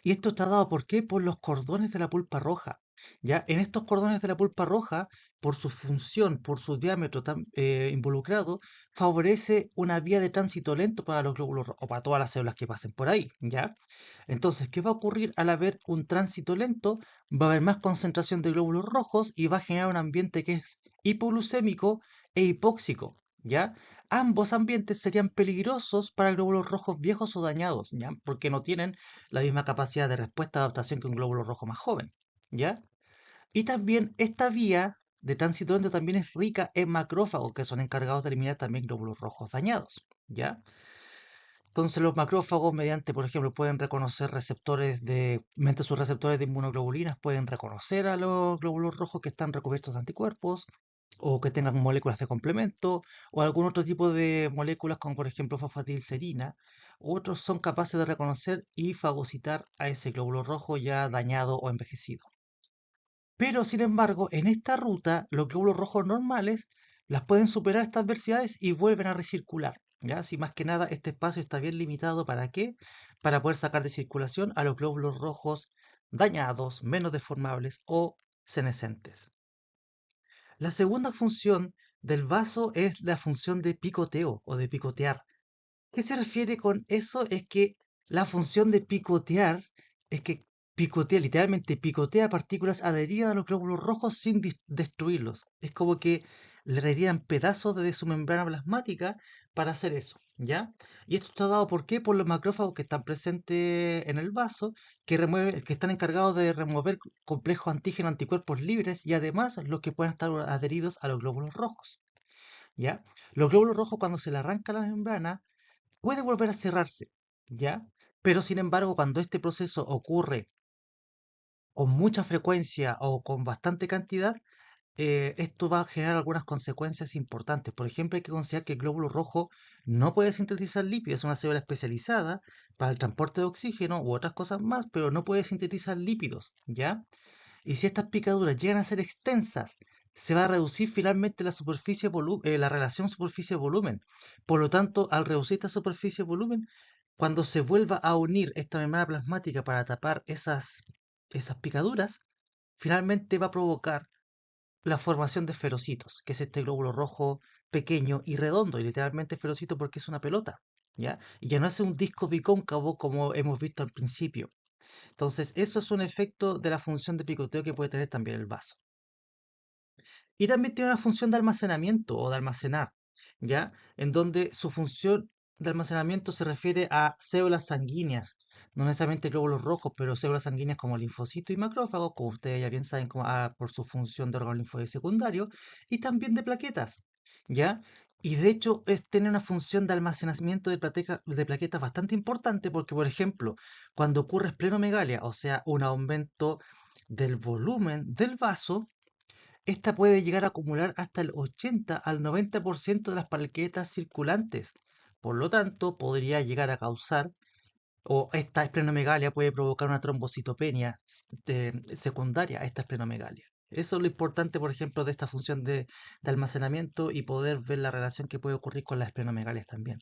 Y esto está dado ¿por qué? Por los cordones de la pulpa roja. ¿Ya? En estos cordones de la pulpa roja, por su función, por su diámetro tan, involucrado, favorece una vía de tránsito lento para los glóbulos rojos o para todas las células que pasen por ahí. ¿Ya? Entonces, ¿qué va a ocurrir al haber un tránsito lento? Va a haber más concentración de glóbulos rojos y va a generar un ambiente que es hipoglucémico e hipóxico. ¿Ya? Ambos ambientes serían peligrosos para glóbulos rojos viejos o dañados, ¿ya? Porque no tienen la misma capacidad de respuesta de adaptación que un glóbulo rojo más joven, ¿ya? Y también esta vía de tránsito lento también es rica en macrófagos, que son encargados de eliminar también glóbulos rojos dañados, ¿ya? Entonces los macrófagos, mediante, por ejemplo, pueden reconocer receptores mediante sus receptores de inmunoglobulinas, pueden reconocer a los glóbulos rojos que están recubiertos de anticuerpos, o que tengan moléculas de complemento, o algún otro tipo de moléculas, como por ejemplo fosfatilcerina. Otros son capaces de reconocer y fagocitar a ese glóbulo rojo ya dañado o envejecido. Pero, sin embargo, en esta ruta, los glóbulos rojos normales las pueden superar estas adversidades y vuelven a recircular. ¿Ya? Si más que nada este espacio está bien limitado, ¿para qué? Para poder sacar de circulación a los glóbulos rojos dañados, menos deformables o senescentes. La segunda función del vaso es la función de picoteo o de picotear. ¿Qué se refiere con eso? Es que la función de picotear es que picotea, literalmente picotea partículas adheridas a los glóbulos rojos sin destruirlos. Es como que le retiran pedazos de su membrana plasmática para hacer eso, ¿ya? Y esto está dado ¿por qué? Por los macrófagos que están presentes en el vaso, que están encargados de remover complejos antígeno-anticuerpos libres y además los que puedan estar adheridos a los glóbulos rojos, ¿ya? Los glóbulos rojos cuando se le arranca la membrana puede volver a cerrarse, ¿ya? Pero sin embargo, cuando este proceso ocurre con mucha frecuencia o con bastante cantidad, esto va a generar algunas consecuencias importantes. Por ejemplo, hay que considerar que el glóbulo rojo no puede sintetizar lípidos, es una célula especializada para el transporte de oxígeno u otras cosas más, pero no puede sintetizar lípidos, ¿ya? Y si estas picaduras llegan a ser extensas, se va a reducir finalmente la la relación superficie-volumen. Por lo tanto, al reducir esta superficie-volumen, cuando se vuelva a unir esta membrana plasmática para tapar esas picaduras, finalmente va a provocar la formación de esferocitos, que es este glóbulo rojo pequeño y redondo, y literalmente esferocito porque es una pelota, ¿ya? Y ya no es un disco bicóncavo como hemos visto al principio. Entonces, eso es un efecto de la función de picoteo que puede tener también el vaso. Y también tiene una función de almacenamiento o de almacenar, ¿ya? En donde su función de almacenamiento se refiere a células sanguíneas, no necesariamente glóbulos rojos, pero células sanguíneas como linfocitos y macrófagos, como ustedes ya bien saben, por su función de órgano linfóide secundario, y también de plaquetas, ¿ya? Y de hecho, tiene una función de almacenamiento de plaquetas bastante importante porque, por ejemplo, cuando ocurre esplenomegalia, o sea, un aumento del volumen del vaso, esta puede llegar a acumular hasta el 80 al 90% de las plaquetas circulantes. Por lo tanto, podría llegar a causar, o esta esplenomegalia puede provocar una trombocitopenia secundaria a esta esplenomegalia. Eso es lo importante, por ejemplo, de esta función de almacenamiento y poder ver la relación que puede ocurrir con las esplenomegalias también.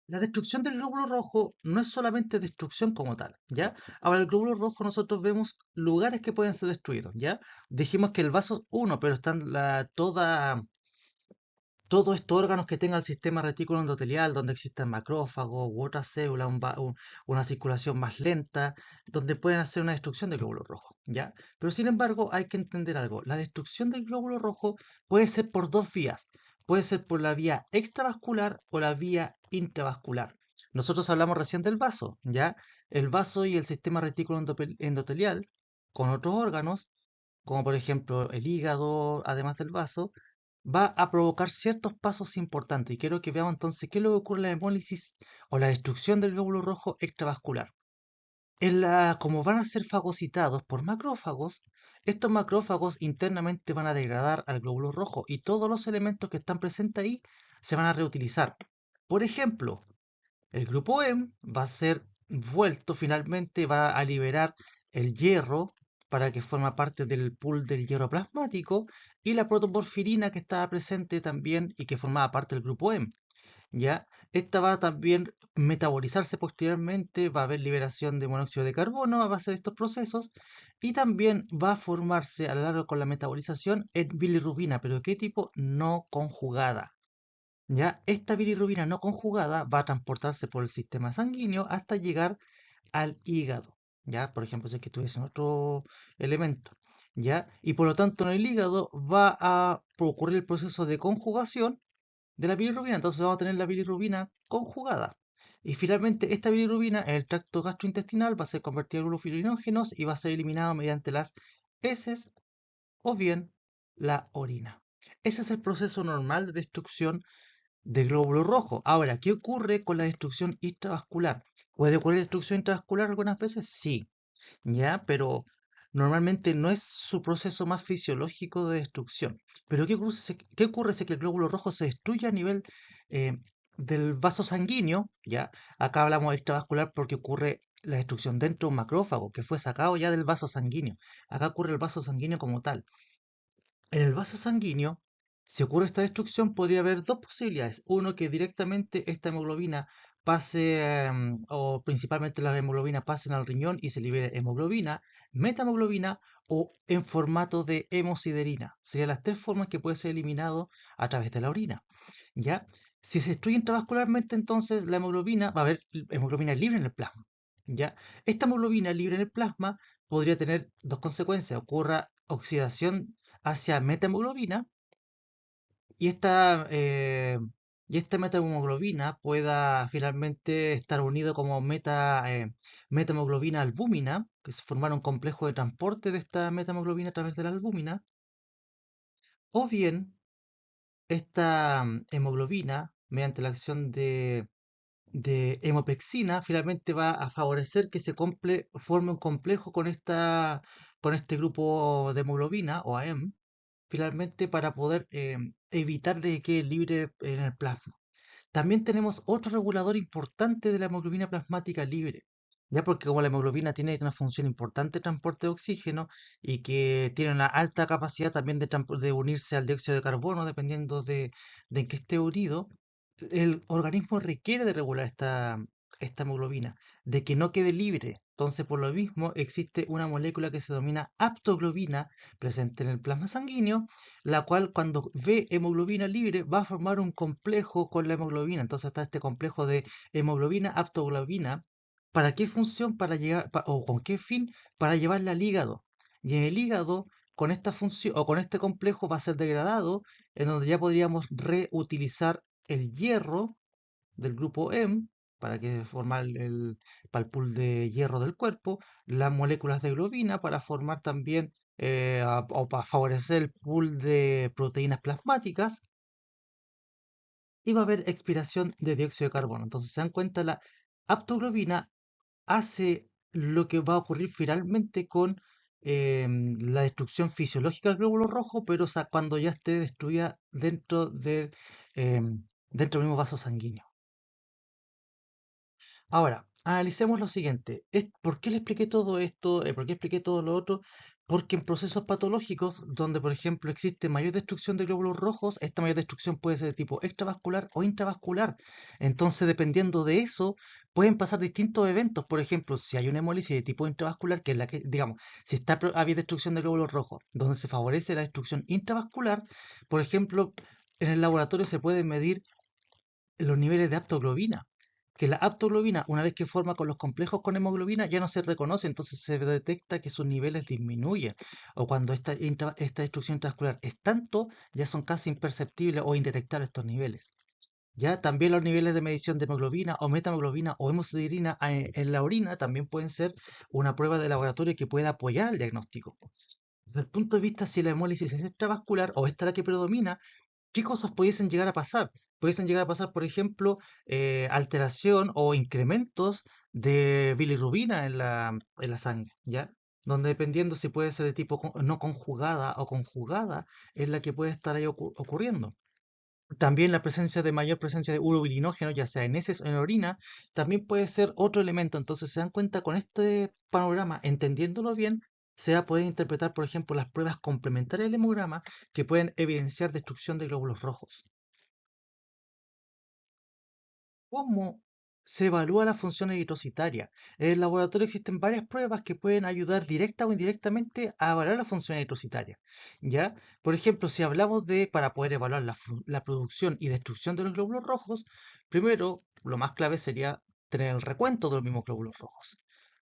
La destrucción del glóbulo rojo no es solamente destrucción como tal, ¿ya? Ahora, el glóbulo rojo nosotros vemos lugares que pueden ser destruidos, ¿ya? Dijimos que el vaso es uno, pero están todos estos órganos que tenga el sistema retículo endotelial, donde existen macrófagos u otras células, una circulación más lenta, donde pueden hacer una destrucción del glóbulo rojo, ¿ya? Pero sin embargo, hay que entender algo. La destrucción del glóbulo rojo puede ser por dos vías. Puede ser por la vía extravascular o la vía intravascular. Nosotros hablamos recién del vaso, ¿ya? El vaso y el sistema retículo endotelial con otros órganos, como por ejemplo el hígado, además del vaso, va a provocar ciertos pasos importantes. Y quiero que veamos entonces qué es lo que ocurre en la hemólisis o la destrucción del glóbulo rojo extravascular. Como van a ser fagocitados por macrófagos, estos macrófagos internamente van a degradar al glóbulo rojo y todos los elementos que están presentes ahí se van a reutilizar. Por ejemplo, el grupo M va a ser vuelto finalmente, va a liberar el hierro para que forma parte del pool del hierro plasmático y la protoporfirina que estaba presente también y que formaba parte del grupo M. ¿Ya? Esta va a también metabolizarse posteriormente, va a haber liberación de monóxido de carbono a base de estos procesos y también va a formarse a lo largo con la metabolización en bilirrubina, pero ¿de qué tipo? No conjugada. ¿Ya? Esta bilirrubina no conjugada va a transportarse por el sistema sanguíneo hasta llegar al hígado, ¿ya? Por ejemplo, si es que tuviesen otro elemento, ¿ya? Y por lo tanto en el hígado va a ocurrir el proceso de conjugación de la bilirrubina, entonces vamos a tener la bilirrubina conjugada. Y finalmente esta bilirrubina en el tracto gastrointestinal va a ser convertida en glucofilinógenos y va a ser eliminada mediante las heces o bien la orina. Ese es el proceso normal de destrucción de glóbulo rojo. Ahora, ¿qué ocurre con la destrucción intravascular? ¿Puede ocurrir destrucción intravascular algunas veces? Sí, ya, pero normalmente no es su proceso más fisiológico de destrucción. Pero ¿qué ocurre si que el glóbulo rojo se destruye a nivel eh, del vaso sanguíneo? Ya, acá hablamos de extravascular porque ocurre la destrucción dentro de un macrófago que fue sacado ya del vaso sanguíneo. Acá ocurre el vaso sanguíneo como tal. En el vaso sanguíneo, si ocurre esta destrucción, podría haber dos posibilidades. Uno, que directamente esta hemoglobina pase, o principalmente las hemoglobinas pasen al riñón y se libere hemoglobina, metahemoglobina o en formato de hemosiderina. Serían las tres formas que puede ser eliminado a través de la orina. ¿Ya? Si se destruye intravascularmente, entonces la hemoglobina, va a haber hemoglobina libre en el plasma. ¿Ya? Esta hemoglobina libre en el plasma podría tener dos consecuencias. Ocurra oxidación hacia metahemoglobina y esta metahemoglobina pueda finalmente estar unido como metahemoglobina albúmina, que se formara un complejo de transporte de esta metahemoglobina a través de la albúmina, o bien esta hemoglobina, mediante la acción de hemopexina, finalmente va a favorecer que forme un complejo con este grupo de hemoglobina o AM finalmente para poder evitar de que quede libre en el plasma. También tenemos otro regulador importante de la hemoglobina plasmática libre, ya porque como la hemoglobina tiene una función importante de transporte de oxígeno y que tiene una alta capacidad también de unirse al dióxido de carbono, dependiendo de en qué esté unido, el organismo requiere de regular esta hemoglobina, de que no quede libre, Entonces, por lo mismo, existe una molécula que se denomina aptoglobina presente en el plasma sanguíneo, la cual cuando ve hemoglobina libre va a formar un complejo con la hemoglobina. Entonces está este complejo de hemoglobina, aptoglobina. ¿Para qué función? Para llegar, o con qué fin? Para llevarla al hígado. Y en el hígado, con esta función o con este complejo va a ser degradado, en donde ya podríamos reutilizar el hierro del grupo M para que formar para el pool de hierro del cuerpo, las moléculas de globina para formar también o para favorecer el pool de proteínas plasmáticas y va a haber expiración de dióxido de carbono. Entonces, se dan cuenta, la aptoglobina hace lo que va a ocurrir finalmente con la destrucción fisiológica del glóbulo rojo, pero o sea, cuando ya esté destruida dentro del mismo vaso sanguíneo. Ahora, analicemos lo siguiente. ¿Por qué le expliqué todo esto? ¿Por qué expliqué todo lo otro? Porque en procesos patológicos, donde por ejemplo existe mayor destrucción de glóbulos rojos, esta mayor destrucción puede ser de tipo extravascular o intravascular. Entonces, dependiendo de eso, pueden pasar distintos eventos. Por ejemplo, si hay una hemólisis de tipo intravascular, que es la que, digamos, si había destrucción de glóbulos rojos, donde se favorece la destrucción intravascular, por ejemplo, en el laboratorio se pueden medir los niveles de aptoglobina, que la aptoglobina, una vez que forma con los complejos con hemoglobina, ya no se reconoce, entonces se detecta que sus niveles disminuyen, o cuando esta destrucción intravascular es tanto, ya son casi imperceptibles o indetectables estos niveles. Ya también los niveles de medición de hemoglobina o metahemoglobina o hemosiderina en la orina también pueden ser una prueba de laboratorio que pueda apoyar el diagnóstico. Desde el punto de vista si la hemólisis es extravascular o esta la que predomina, ¿qué cosas pudiesen llegar a pasar? Pudiesen llegar a pasar, por ejemplo, alteración o incrementos de bilirrubina en la sangre, ¿ya? Donde dependiendo si puede ser de tipo no conjugada o conjugada, es la que puede estar ahí ocurriendo. También la presencia de mayor presencia de urobilinógeno, ya sea en heces o en orina, también puede ser otro elemento. Entonces se dan cuenta con este panorama, entendiéndolo bien, se va a poder interpretar, por ejemplo, las pruebas complementarias del hemograma que pueden evidenciar destrucción de glóbulos rojos. ¿Cómo se evalúa la función eritrocitaria? En el laboratorio existen varias pruebas que pueden ayudar directa o indirectamente a evaluar la función eritrocitaria. ¿Ya? Por ejemplo, si hablamos de, para poder evaluar la producción y destrucción de los glóbulos rojos, primero, lo más clave sería tener el recuento de los mismos glóbulos rojos.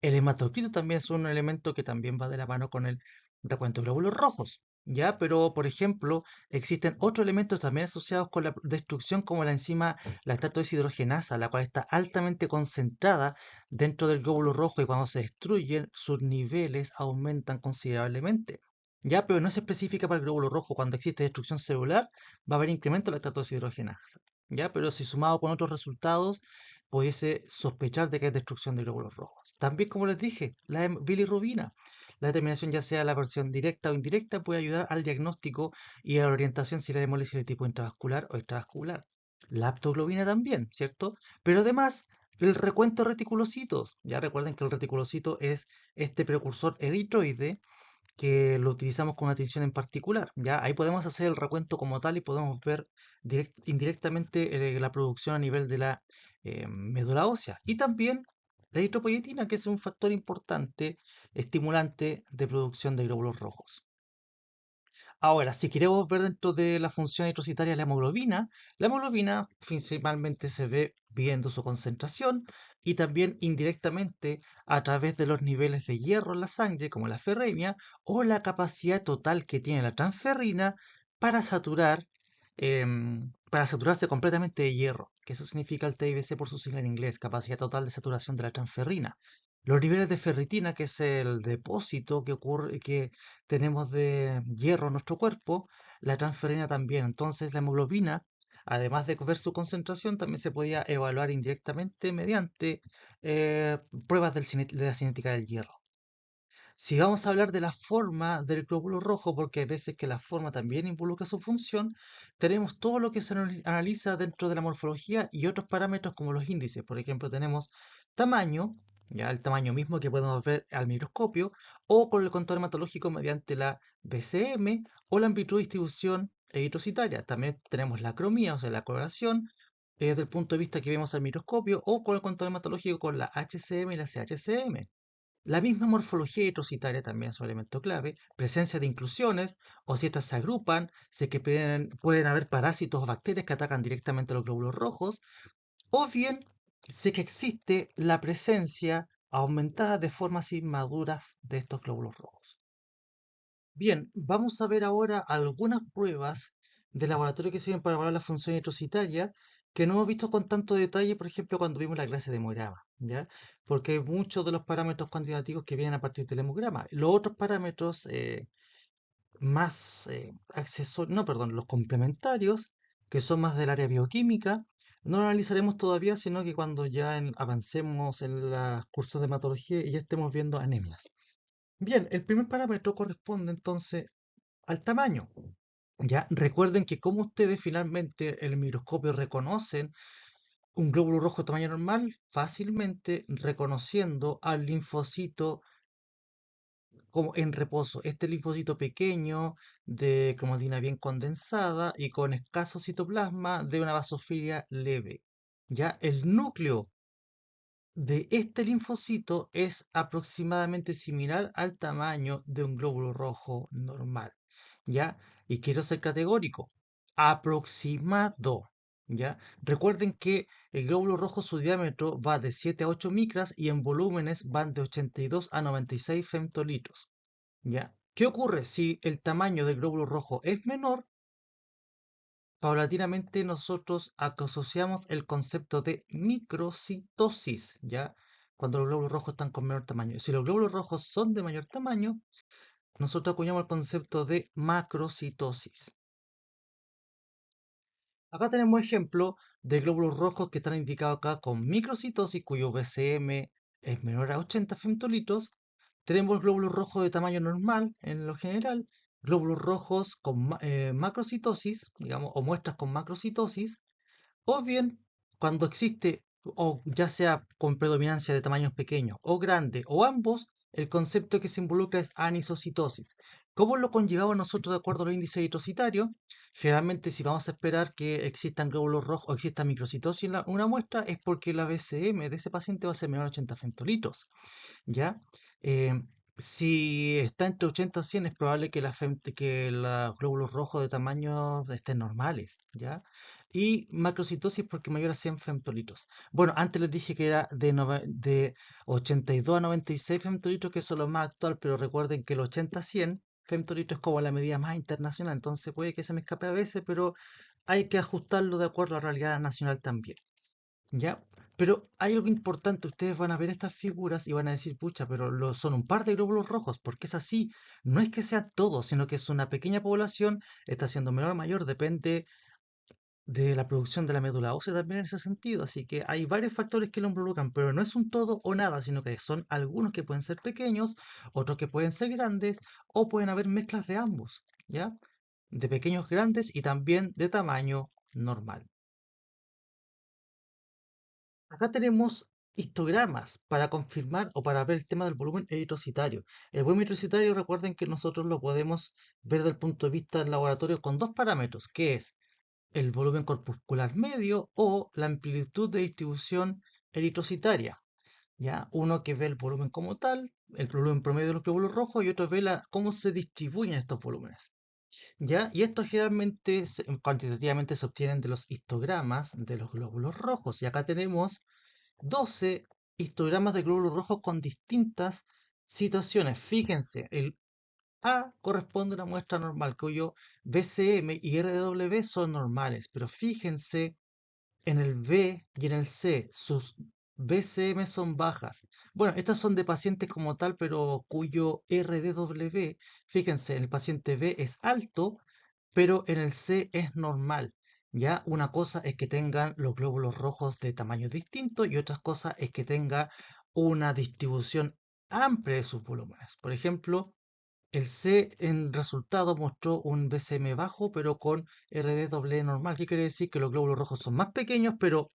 El hematocrito también es un elemento que también va de la mano con el recuento de glóbulos rojos, ¿ya? Pero, por ejemplo, existen otros elementos también asociados con la destrucción, como la enzima lactato deshidrogenasa, la cual está altamente concentrada dentro del glóbulo rojo y cuando se destruyen, sus niveles aumentan considerablemente. ¿Ya? Pero no es específica para el glóbulo rojo. Cuando existe destrucción celular, va a haber incremento de lactato deshidrogenasa. ¿Ya? Pero si sumado con otros resultados, pudiese sospechar de que es destrucción de glóbulos rojos. También, como les dije, la bilirrubina. La determinación, ya sea la versión directa o indirecta, puede ayudar al diagnóstico y a la orientación si la hemólisis es de tipo intravascular o extravascular. La aptoglobina también, ¿cierto? Pero además, el recuento de reticulocitos. Ya recuerden que el reticulocito es este precursor eritroide que lo utilizamos con una tinción en particular. Ya ahí podemos hacer el recuento como tal y podemos ver indirectamente la producción a nivel de la médula ósea. Y también la eritropoyetina, que es un factor importante estimulante de producción de glóbulos rojos. Ahora, si queremos ver dentro de la función eritrocitaria la hemoglobina principalmente se ve viendo su concentración y también indirectamente a través de los niveles de hierro en la sangre, como la ferremia, o la capacidad total que tiene la transferrina para para saturarse completamente de hierro, que eso significa el TIBC por su sigla en inglés, capacidad total de saturación de la transferrina. Los niveles de ferritina, que es el depósito que ocurre, que tenemos de hierro en nuestro cuerpo, la transferrina también. Entonces, la hemoglobina, además de ver su concentración, también se podía evaluar indirectamente mediante pruebas de la cinética del hierro. Si vamos a hablar de la forma del glóbulo rojo, porque hay veces que la forma también involucra su función, tenemos todo lo que se analiza dentro de la morfología y otros parámetros como los índices. Por ejemplo, tenemos tamaño, ya el tamaño mismo que podemos ver al microscopio, o con el control hematológico mediante la BCM o la amplitud de distribución eritrocitaria. También tenemos la cromía, o sea, la coloración, desde el punto de vista que vemos al microscopio, o con el control hematológico con la HCM y la CHCM. La misma morfología eritrocitaria también es un elemento clave, presencia de inclusiones, o si estas se agrupan, sé que pueden haber parásitos o bacterias que atacan directamente a los glóbulos rojos, o bien sé que existe la presencia aumentada de formas inmaduras de estos glóbulos rojos. Bien, vamos a ver ahora algunas pruebas de laboratorio que sirven para evaluar la función eritrocitaria que no hemos visto con tanto detalle, por ejemplo, cuando vimos la clase de hemograma, ¿ya? Porque hay muchos de los parámetros cuantitativos que vienen a partir del hemograma. Los otros parámetros más accesorios, no, perdón, los complementarios, que son más del área bioquímica, no lo analizaremos todavía, sino que cuando ya avancemos en los cursos de hematología y ya estemos viendo anemias. Bien, el primer parámetro corresponde entonces al tamaño. Ya recuerden que como ustedes finalmente en el microscopio reconocen un glóbulo rojo de tamaño normal, fácilmente reconociendo al linfocito como en reposo. Este linfocito pequeño de cromatina bien condensada y con escaso citoplasma de una basofilia leve. Ya el núcleo de este linfocito es aproximadamente similar al tamaño de un glóbulo rojo normal, ¿ya? Y quiero ser categórico, aproximado, ¿ya? Recuerden que el glóbulo rojo su diámetro va de 7 a 8 micras y en volúmenes van de 82 a 96 femtolitros, ¿ya? ¿Qué ocurre si el tamaño del glóbulo rojo es menor? Paulatinamente nosotros asociamos el concepto de microcitosis, ¿ya? Cuando los glóbulos rojos están con menor tamaño. Si los glóbulos rojos son de mayor tamaño, nosotros acuñamos el concepto de macrocitosis. Acá tenemos ejemplo de glóbulos rojos que están indicados acá con microcitosis, cuyo VCM es menor a 80 femtolitros. Tenemos glóbulos rojos de tamaño normal en lo general, glóbulos rojos con macrocitosis, digamos, o muestras con macrocitosis, o bien, cuando existe, o ya sea con predominancia de tamaños pequeños o grandes, o ambos, el concepto que se involucra es anisocitosis. ¿Cómo lo conllevamos nosotros de acuerdo a los índices eritrocitarios? Generalmente, si vamos a esperar que existan glóbulos rojos o exista microcitosis en una muestra, es porque la BCM de ese paciente va a ser menor a 80 femtolitros. ¿Ya? Eh, si está entre 80 y 100 es probable que, que los glóbulos rojos de tamaño estén normales, ¿ya? Y macrocitosis porque mayor a 100 femtolitros. Bueno, antes les dije que era de 82 a 96 femtolitros, que eso es lo más actual, pero recuerden que el 80 a 100 femtolitros es como la medida más internacional, entonces puede que se me escape a veces, pero hay que ajustarlo de acuerdo a la realidad nacional también. ¿Ya? Pero hay algo importante, ustedes van a ver estas figuras y van a decir, pucha, pero son un par de glóbulos rojos, porque es así. No es que sea todo, sino que es una pequeña población, está siendo menor o mayor, depende de la producción de la médula ósea también en ese sentido. Así que hay varios factores que lo involucran, pero no es un todo o nada, sino que son algunos que pueden ser pequeños, otros que pueden ser grandes, o pueden haber mezclas de ambos, ¿ya? De pequeños grandes y también de tamaño normal. Acá tenemos histogramas para confirmar o para ver el tema del volumen eritrocitario. El volumen eritrocitario, recuerden que nosotros lo podemos ver desde el punto de vista del laboratorio con dos parámetros, que es el volumen corpuscular medio o la amplitud de distribución eritrocitaria. ¿Ya? Uno que ve el volumen como tal, el volumen promedio de los glóbulos rojos, y otro ve cómo se distribuyen estos volúmenes. ¿Ya? Y estos generalmente, cuantitativamente se obtienen de los histogramas de los glóbulos rojos. Y acá tenemos 12 histogramas de glóbulos rojos con distintas situaciones. Fíjense, el A corresponde a una muestra normal, cuyo BCM y RW son normales, pero fíjense en el B y en el C, sus BCM son bajas. Bueno, estas son de pacientes como tal, pero cuyo RDW, fíjense, en el paciente B es alto, pero en el C es normal. Ya una cosa es que tengan los glóbulos rojos de tamaños distintos y otra cosa es que tenga una distribución amplia de sus volúmenes. Por ejemplo, el C en resultado mostró un BCM bajo, pero con RDW normal. ¿Qué quiere decir? Que los glóbulos rojos son más pequeños, pero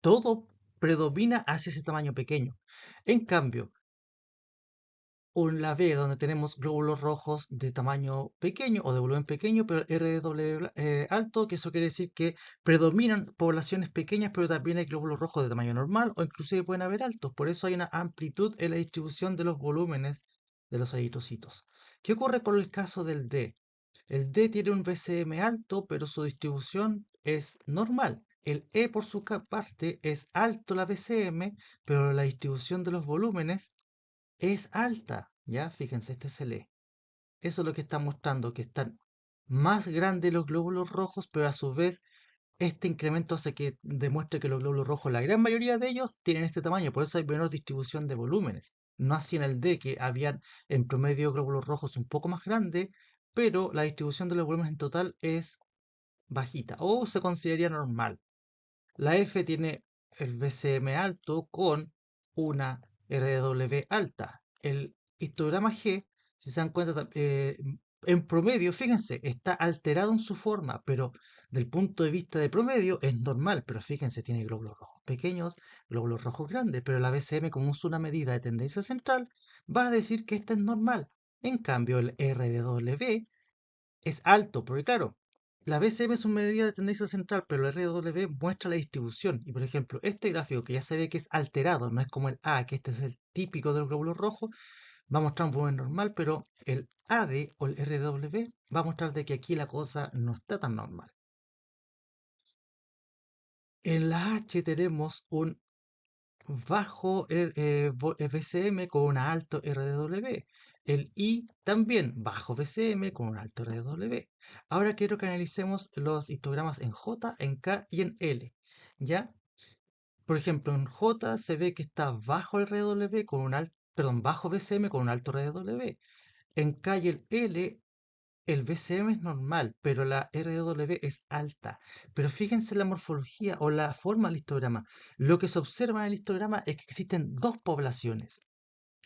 todo predomina hacia ese tamaño pequeño. En cambio, la B, donde tenemos glóbulos rojos de tamaño pequeño o de volumen pequeño, pero RW alto, que eso quiere decir que predominan poblaciones pequeñas, pero también hay glóbulos rojos de tamaño normal o inclusive pueden haber altos. Por eso hay una amplitud en la distribución de los volúmenes de los eritrocitos. ¿Qué ocurre con el caso del D? El D tiene un VCM alto, pero su distribución es normal. El E, por su parte, es alto la VCM, pero la distribución de los volúmenes es alta, ¿ya? Fíjense, este es el E. Eso es lo que está mostrando, que están más grandes los glóbulos rojos, pero a su vez este incremento hace que demuestre que los glóbulos rojos, la gran mayoría de ellos, tienen este tamaño, por eso hay menor distribución de volúmenes. No así en el D, que habían en promedio glóbulos rojos un poco más grandes, pero la distribución de los volúmenes en total es bajita, o se consideraría normal. La F tiene el VCM alto con una RW alta. El histograma G, si se dan cuenta, en promedio, fíjense, está alterado en su forma, pero del punto de vista de promedio es normal. Pero fíjense, tiene glóbulos rojos pequeños, glóbulos rojos grandes, pero la VCM, como es una medida de tendencia central, va a decir que esta es normal. En cambio, el RW es alto, porque claro, la BCM es una medida de tendencia central, pero el RW muestra la distribución. Y por ejemplo, este gráfico que ya se ve que es alterado, no es como el A, que este es el típico del glóbulo rojo, va a mostrar un volumen normal, pero el AD o el RW va a mostrar de que aquí la cosa no está tan normal. En la H tenemos un bajo VCM con un alto RW. El I también bajo VCM con un alto RW. Ahora quiero que analicemos los histogramas en J, en K y en L. ¿Ya? Por ejemplo, en J se ve que está bajo el RW con un alto, perdón, bajo VCM con un alto RW. En K y el L el VCM es normal, pero la RW es alta. Pero fíjense la morfología o la forma del histograma. Lo que se observa en el histograma es que existen dos poblaciones,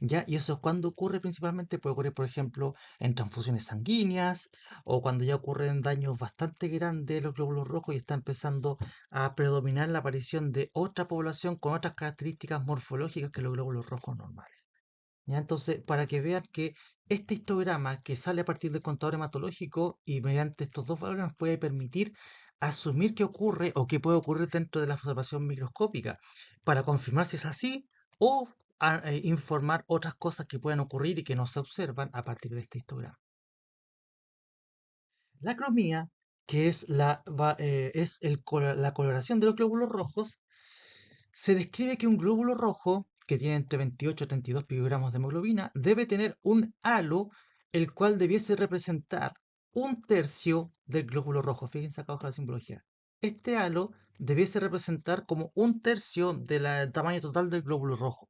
¿ya? Y eso es cuando ocurre principalmente, puede ocurrir, por ejemplo, en transfusiones sanguíneas o cuando ya ocurren daños bastante grandes de los glóbulos rojos y está empezando a predominar la aparición de otra población con otras características morfológicas que los glóbulos rojos normales. ¿Ya? Entonces, para que vean que este histograma que sale a partir del contador hematológico y mediante estos dos valores nos puede permitir asumir qué ocurre o qué puede ocurrir dentro de la observación microscópica, para confirmar si es así o informar otras cosas que pueden ocurrir y que no se observan a partir de este histograma. La cromía, que es la coloración de los glóbulos rojos, se describe que un glóbulo rojo, que tiene entre 28 y 32 picogramos de hemoglobina, debe tener un halo, el cual debiese representar un tercio del glóbulo rojo. Fíjense acá abajo la simbología. Este halo debiese representar como un tercio del tamaño total del glóbulo rojo.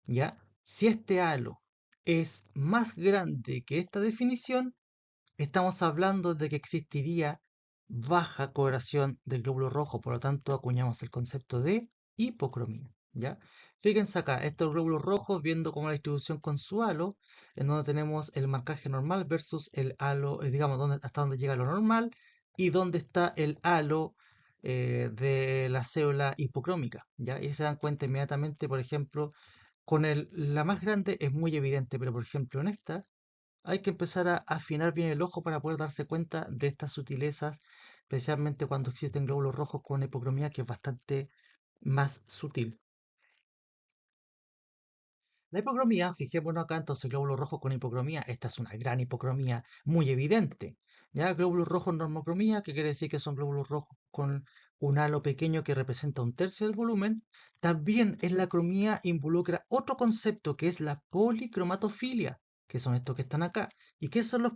¿Ya? Si este halo es más grande que esta definición, estamos hablando de que existiría baja coloración del glóbulo rojo, por lo tanto acuñamos el concepto de hipocromía, ¿ya? Fíjense acá, estos glóbulos rojos viendo como la distribución con su halo, en donde tenemos el marcaje normal versus el halo, digamos, hasta donde llega lo normal y dónde está el halo de la célula hipocrómica, ¿ya? Y se dan cuenta inmediatamente, por ejemplo, la más grande es muy evidente, pero por ejemplo en esta hay que empezar a afinar bien el ojo para poder darse cuenta de estas sutilezas, especialmente cuando existen glóbulos rojos con hipocromía, que es bastante más sutil. La hipocromía, fijémonos acá, entonces glóbulos rojos con hipocromía, esta es una gran hipocromía muy evidente. Ya, glóbulos rojos normocromía, que quiere decir que son glóbulos rojos con un halo pequeño que representa un tercio del volumen. También en la cromía involucra otro concepto que es la policromatofilia, que son estos que están acá. ¿Y qué son los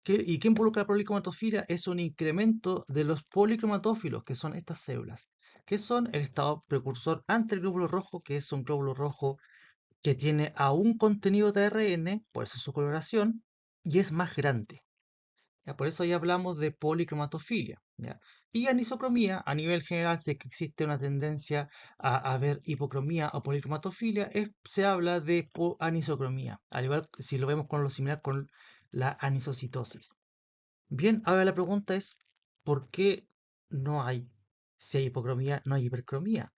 ¿Y qué involucra la policromatofilia? Es un incremento de los policromatófilos, que son estas células, que son el estado precursor ante el glóbulo rojo, que es un glóbulo rojo que tiene aún contenido de ARN, por eso su coloración, y es más grande. ¿Ya? Por eso ya hablamos de policromatofilia. ¿Ya? Y anisocromía, a nivel general, si es que existe una tendencia a ver hipocromía o policromatofilia, se habla de anisocromía, al igual que si lo vemos con lo similar con la anisocitosis. Bien, ahora la pregunta es, ¿por qué no hay? Si hay hipocromía, no hay hipercromía.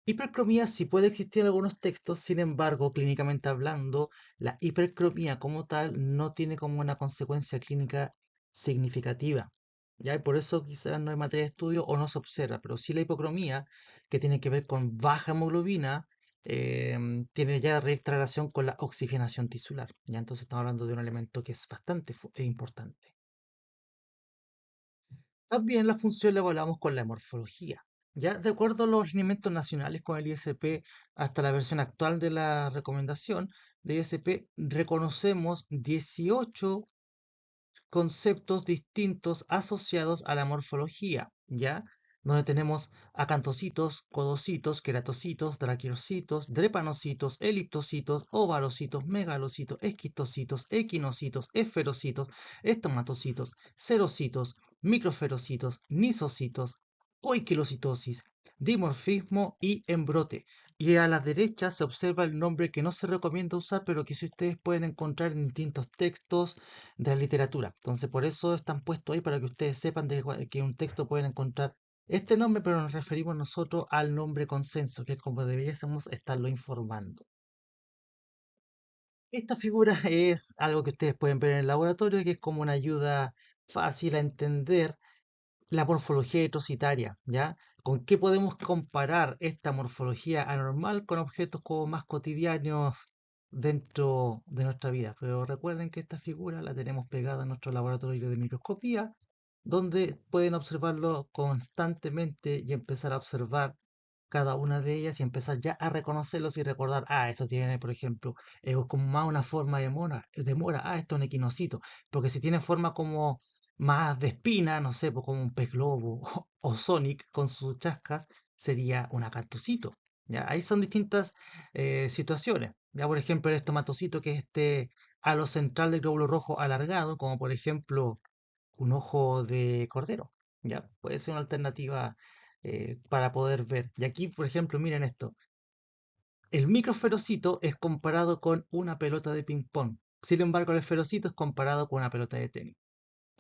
Hipercromía sí puede existir en algunos textos, sin embargo, clínicamente hablando, la hipercromía como tal no tiene como una consecuencia clínica significativa. ¿Ya? Y por eso quizás no hay materia de estudio o no se observa, pero sí la hipocromía, que tiene que ver con baja hemoglobina, tiene ya directa relación con la oxigenación tisular. ¿Ya? Entonces estamos hablando de un elemento que es bastante importante. También la función la evaluamos con la morfología. Ya, de acuerdo a los lineamientos nacionales con el ISP hasta la versión actual de la recomendación de ISP, reconocemos 18 conceptos distintos asociados a la morfología, ¿ya? Donde tenemos acantocitos, codocitos, queratocitos, draqueocitos, drepanocitos, eliptocitos, ovalocitos, megalocitos, esquistocitos, equinocitos, esferocitos, estomatocitos, serocitos, microferocitos, nisocitos, poiquilocitosis, dimorfismo y embrote. Y a la derecha se observa el nombre que no se recomienda usar, pero que si ustedes pueden encontrar en distintos textos de la literatura. Entonces, por eso están puestos ahí para que ustedes sepan que un texto pueden encontrar este nombre, pero nos referimos nosotros al nombre consenso, que es como debiésemos estarlo informando. Esta figura es algo que ustedes pueden ver en el laboratorio, que es como una ayuda fácil a entender la morfología heterocitaria, ¿ya? ¿Con qué podemos comparar esta morfología anormal con objetos como más cotidianos dentro de nuestra vida? Pero recuerden que esta figura la tenemos pegada en nuestro laboratorio de microscopía, donde pueden observarlo constantemente y empezar a observar cada una de ellas y empezar ya a reconocerlos y recordar, esto tiene, por ejemplo, como más una forma de mora, esto es un equinocito, porque si tiene forma como más de espina, no sé, pues como un pez globo o Sonic con sus chascas, sería un acanthocito. ¿Ya? Ahí son distintas situaciones. Ya, por ejemplo, el estomatocito, que es este halo central del glóbulo rojo alargado, como por ejemplo un ojo de cordero. ¿Ya? Puede ser una alternativa para poder ver. Y aquí, por ejemplo, miren esto. El microferocito es comparado con una pelota de ping-pong. Sin embargo, el esferocito es comparado con una pelota de tenis.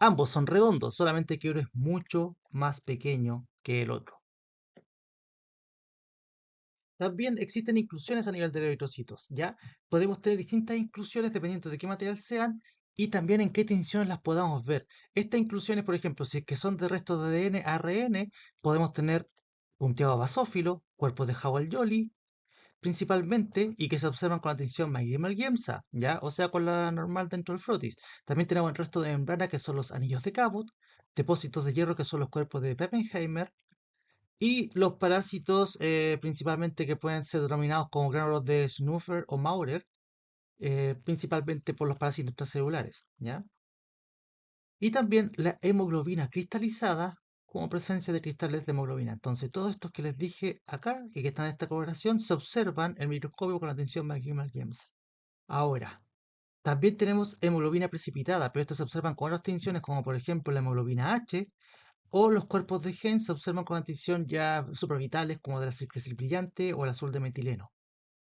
Ambos son redondos, solamente que uno es mucho más pequeño que el otro. También existen inclusiones a nivel de eritrocitos, ¿ya? Podemos tener distintas inclusiones dependiendo de qué material sean y también en qué tensiones las podamos ver. Estas inclusiones, por ejemplo, si es que son de restos de ADN, ARN, podemos tener punteado basófilo, cuerpos de Howell-Jolly, principalmente, y que se observan con la tensión McGee-Malgiemsa, ¿ya? O sea, con la normal dentro del frotis. También tenemos el resto de membrana, que son los anillos de Cabot, depósitos de hierro, que son los cuerpos de Peppenheimer, y los parásitos, principalmente, que pueden ser denominados como gránulos de Snuffer o Maurer, principalmente por los parásitos intracelulares, ¿ya? Y también la hemoglobina cristalizada como presencia de cristales de hemoglobina. Entonces, todos estos que les dije acá y que están en esta coloración se observan en el microscopio con la atención McGee-Malgiemsa. Ahora, también tenemos hemoglobina precipitada, pero estos se observan con otras tinciones, como por ejemplo la hemoglobina H, o los cuerpos de gen se observan con atención ya suprarvitales, como de la circunstancia brillante o el azul de metileno.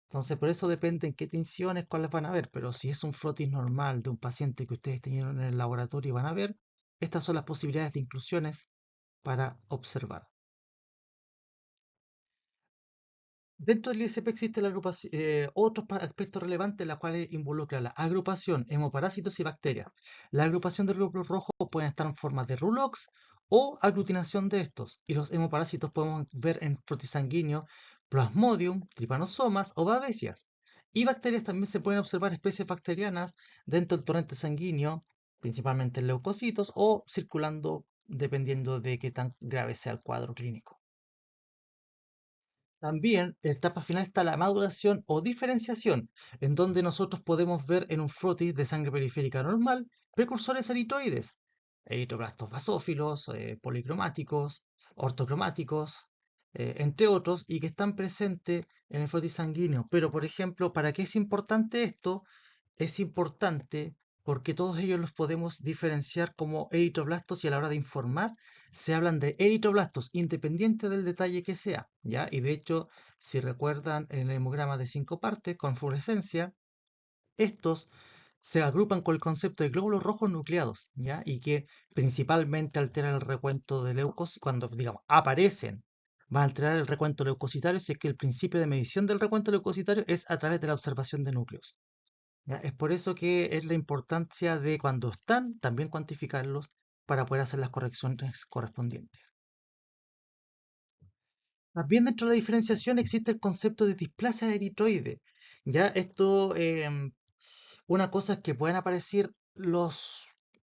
Entonces, por eso depende en qué tinciones, cuáles van a ver, pero si es un frotis normal de un paciente que ustedes tenían en el laboratorio y van a ver, estas son las posibilidades de inclusiones para observar. Dentro del ISP existe la agrupación, otros aspectos relevantes, los cuales involucran la agrupación, hemoparásitos y bacterias. La agrupación de glóbulos rojos puede estar en forma de Rulox o aglutinación de estos. Y los hemoparásitos podemos ver en frotisanguíneo Plasmodium, Trypanosomas o Babesias. Y bacterias también se pueden observar especies bacterianas dentro del torrente sanguíneo, principalmente en leucocitos o circulando dependiendo de qué tan grave sea el cuadro clínico. También en la etapa final está la maduración o diferenciación, en donde nosotros podemos ver en un frotis de sangre periférica normal precursores eritroides, eritroblastos basófilos, policromáticos, ortocromáticos, entre otros, y que están presentes en el frotis sanguíneo. Pero, por ejemplo, ¿para qué es importante esto? Es importante porque todos ellos los podemos diferenciar como eritroblastos y a la hora de informar se hablan de eritroblastos independiente del detalle que sea, ¿ya? Y de hecho, si recuerdan en el hemograma de 5 partes con fluorescencia, estos se agrupan con el concepto de glóbulos rojos nucleados, ¿ya? Y que principalmente alteran el recuento de leucocitos cuando, digamos, aparecen va a alterar el recuento leucocitario si es que el principio de medición del recuento leucocitario es a través de la observación de núcleos. ¿Ya? Es por eso que es la importancia de cuando están, también cuantificarlos para poder hacer las correcciones correspondientes. También dentro de la diferenciación existe el concepto de displasia eritroide. Ya esto, una cosa es que puedan aparecer los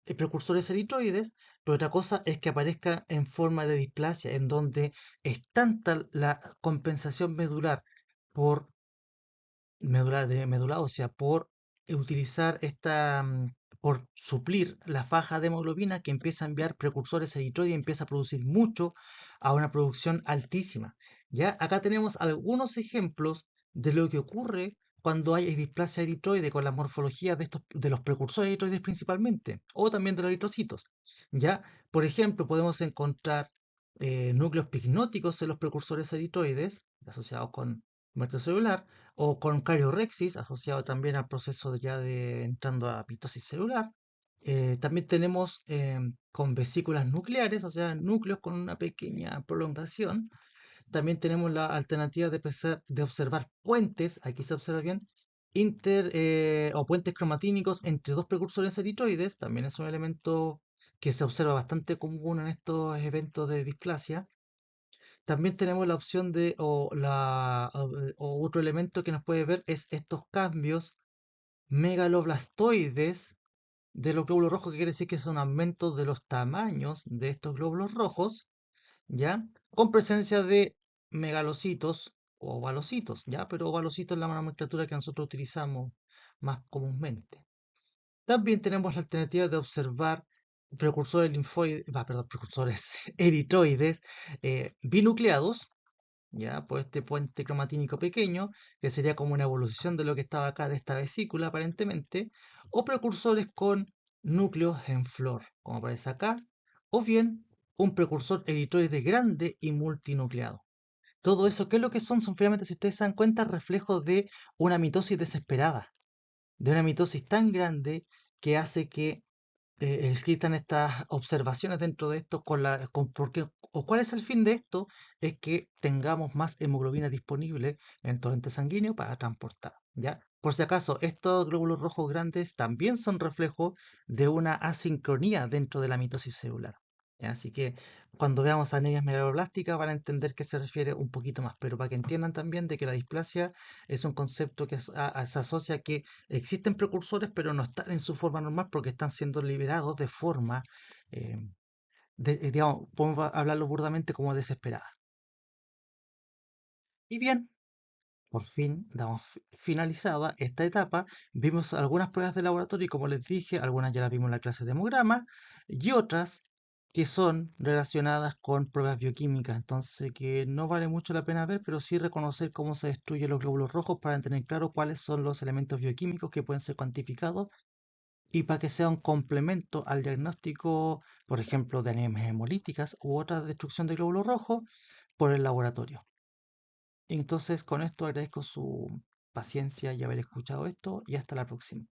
precursores eritroides, pero otra cosa es que aparezca en forma de displasia, en donde es tanta la compensación medular por medula ósea por utilizar por suplir la faja de hemoglobina que empieza a enviar precursores eritroides y empieza a producir mucho a una producción altísima. Ya acá tenemos algunos ejemplos de lo que ocurre cuando hay displasia eritroide con la morfología de los precursores eritroides principalmente, o también de los eritrocitos. Ya, por ejemplo, podemos encontrar núcleos pignóticos en los precursores eritroides asociados con muerte celular, o con cariorexis, asociado también al proceso ya de entrando a mitosis celular. También tenemos con vesículas nucleares, o sea, núcleos con una pequeña prolongación. También tenemos la alternativa de observar puentes, aquí se observa bien, o puentes cromatínicos entre dos precursores eritroides, también es un elemento que se observa bastante común en estos eventos de displasia. También tenemos la opción o otro elemento que nos puede ver es estos cambios megaloblastoides de los glóbulos rojos, que quiere decir que son aumentos de los tamaños de estos glóbulos rojos, ¿ya? Con presencia de megalocitos o ovalocitos, ¿ya? Pero ovalocitos es la nomenclatura que nosotros utilizamos más comúnmente. También tenemos la alternativa de observar precursores linfoides, perdón, precursores eritroides binucleados, ya, por este puente cromatínico pequeño, que sería como una evolución de lo que estaba acá de esta vesícula aparentemente, o precursores con núcleos en flor, como aparece acá, o bien un precursor eritroide grande y multinucleado. Todo eso, ¿qué es lo que son? Son finalmente, si ustedes se dan cuenta, reflejos de una mitosis desesperada, de una mitosis tan grande que hace que existan estas observaciones dentro de esto o cuál es el fin de esto, es que tengamos más hemoglobina disponible en el torrente sanguíneo para transportar, ¿ya? Por si acaso, estos glóbulos rojos grandes también son reflejo de una asincronía dentro de la mitosis celular, ¿ya? Así que cuando veamos anemias megaloblásticas van a entender que se refiere un poquito más, pero para que entiendan también de que la displasia es un concepto que se asocia a que existen precursores, pero no están en su forma normal porque están siendo liberados de forma, eh, digamos, podemos hablarlo burdamente como desesperada. Y bien, por fin damos finalizada esta etapa. Vimos algunas pruebas de laboratorio y como les dije, algunas ya las vimos en la clase de hemograma y otras que son relacionadas con pruebas bioquímicas. Entonces, que no vale mucho la pena ver, pero sí reconocer cómo se destruyen los glóbulos rojos para tener claro cuáles son los elementos bioquímicos que pueden ser cuantificados y para que sea un complemento al diagnóstico, por ejemplo, de anemias hemolíticas u otra destrucción de glóbulos rojos por el laboratorio. Entonces, con esto agradezco su paciencia y haber escuchado esto y hasta la próxima.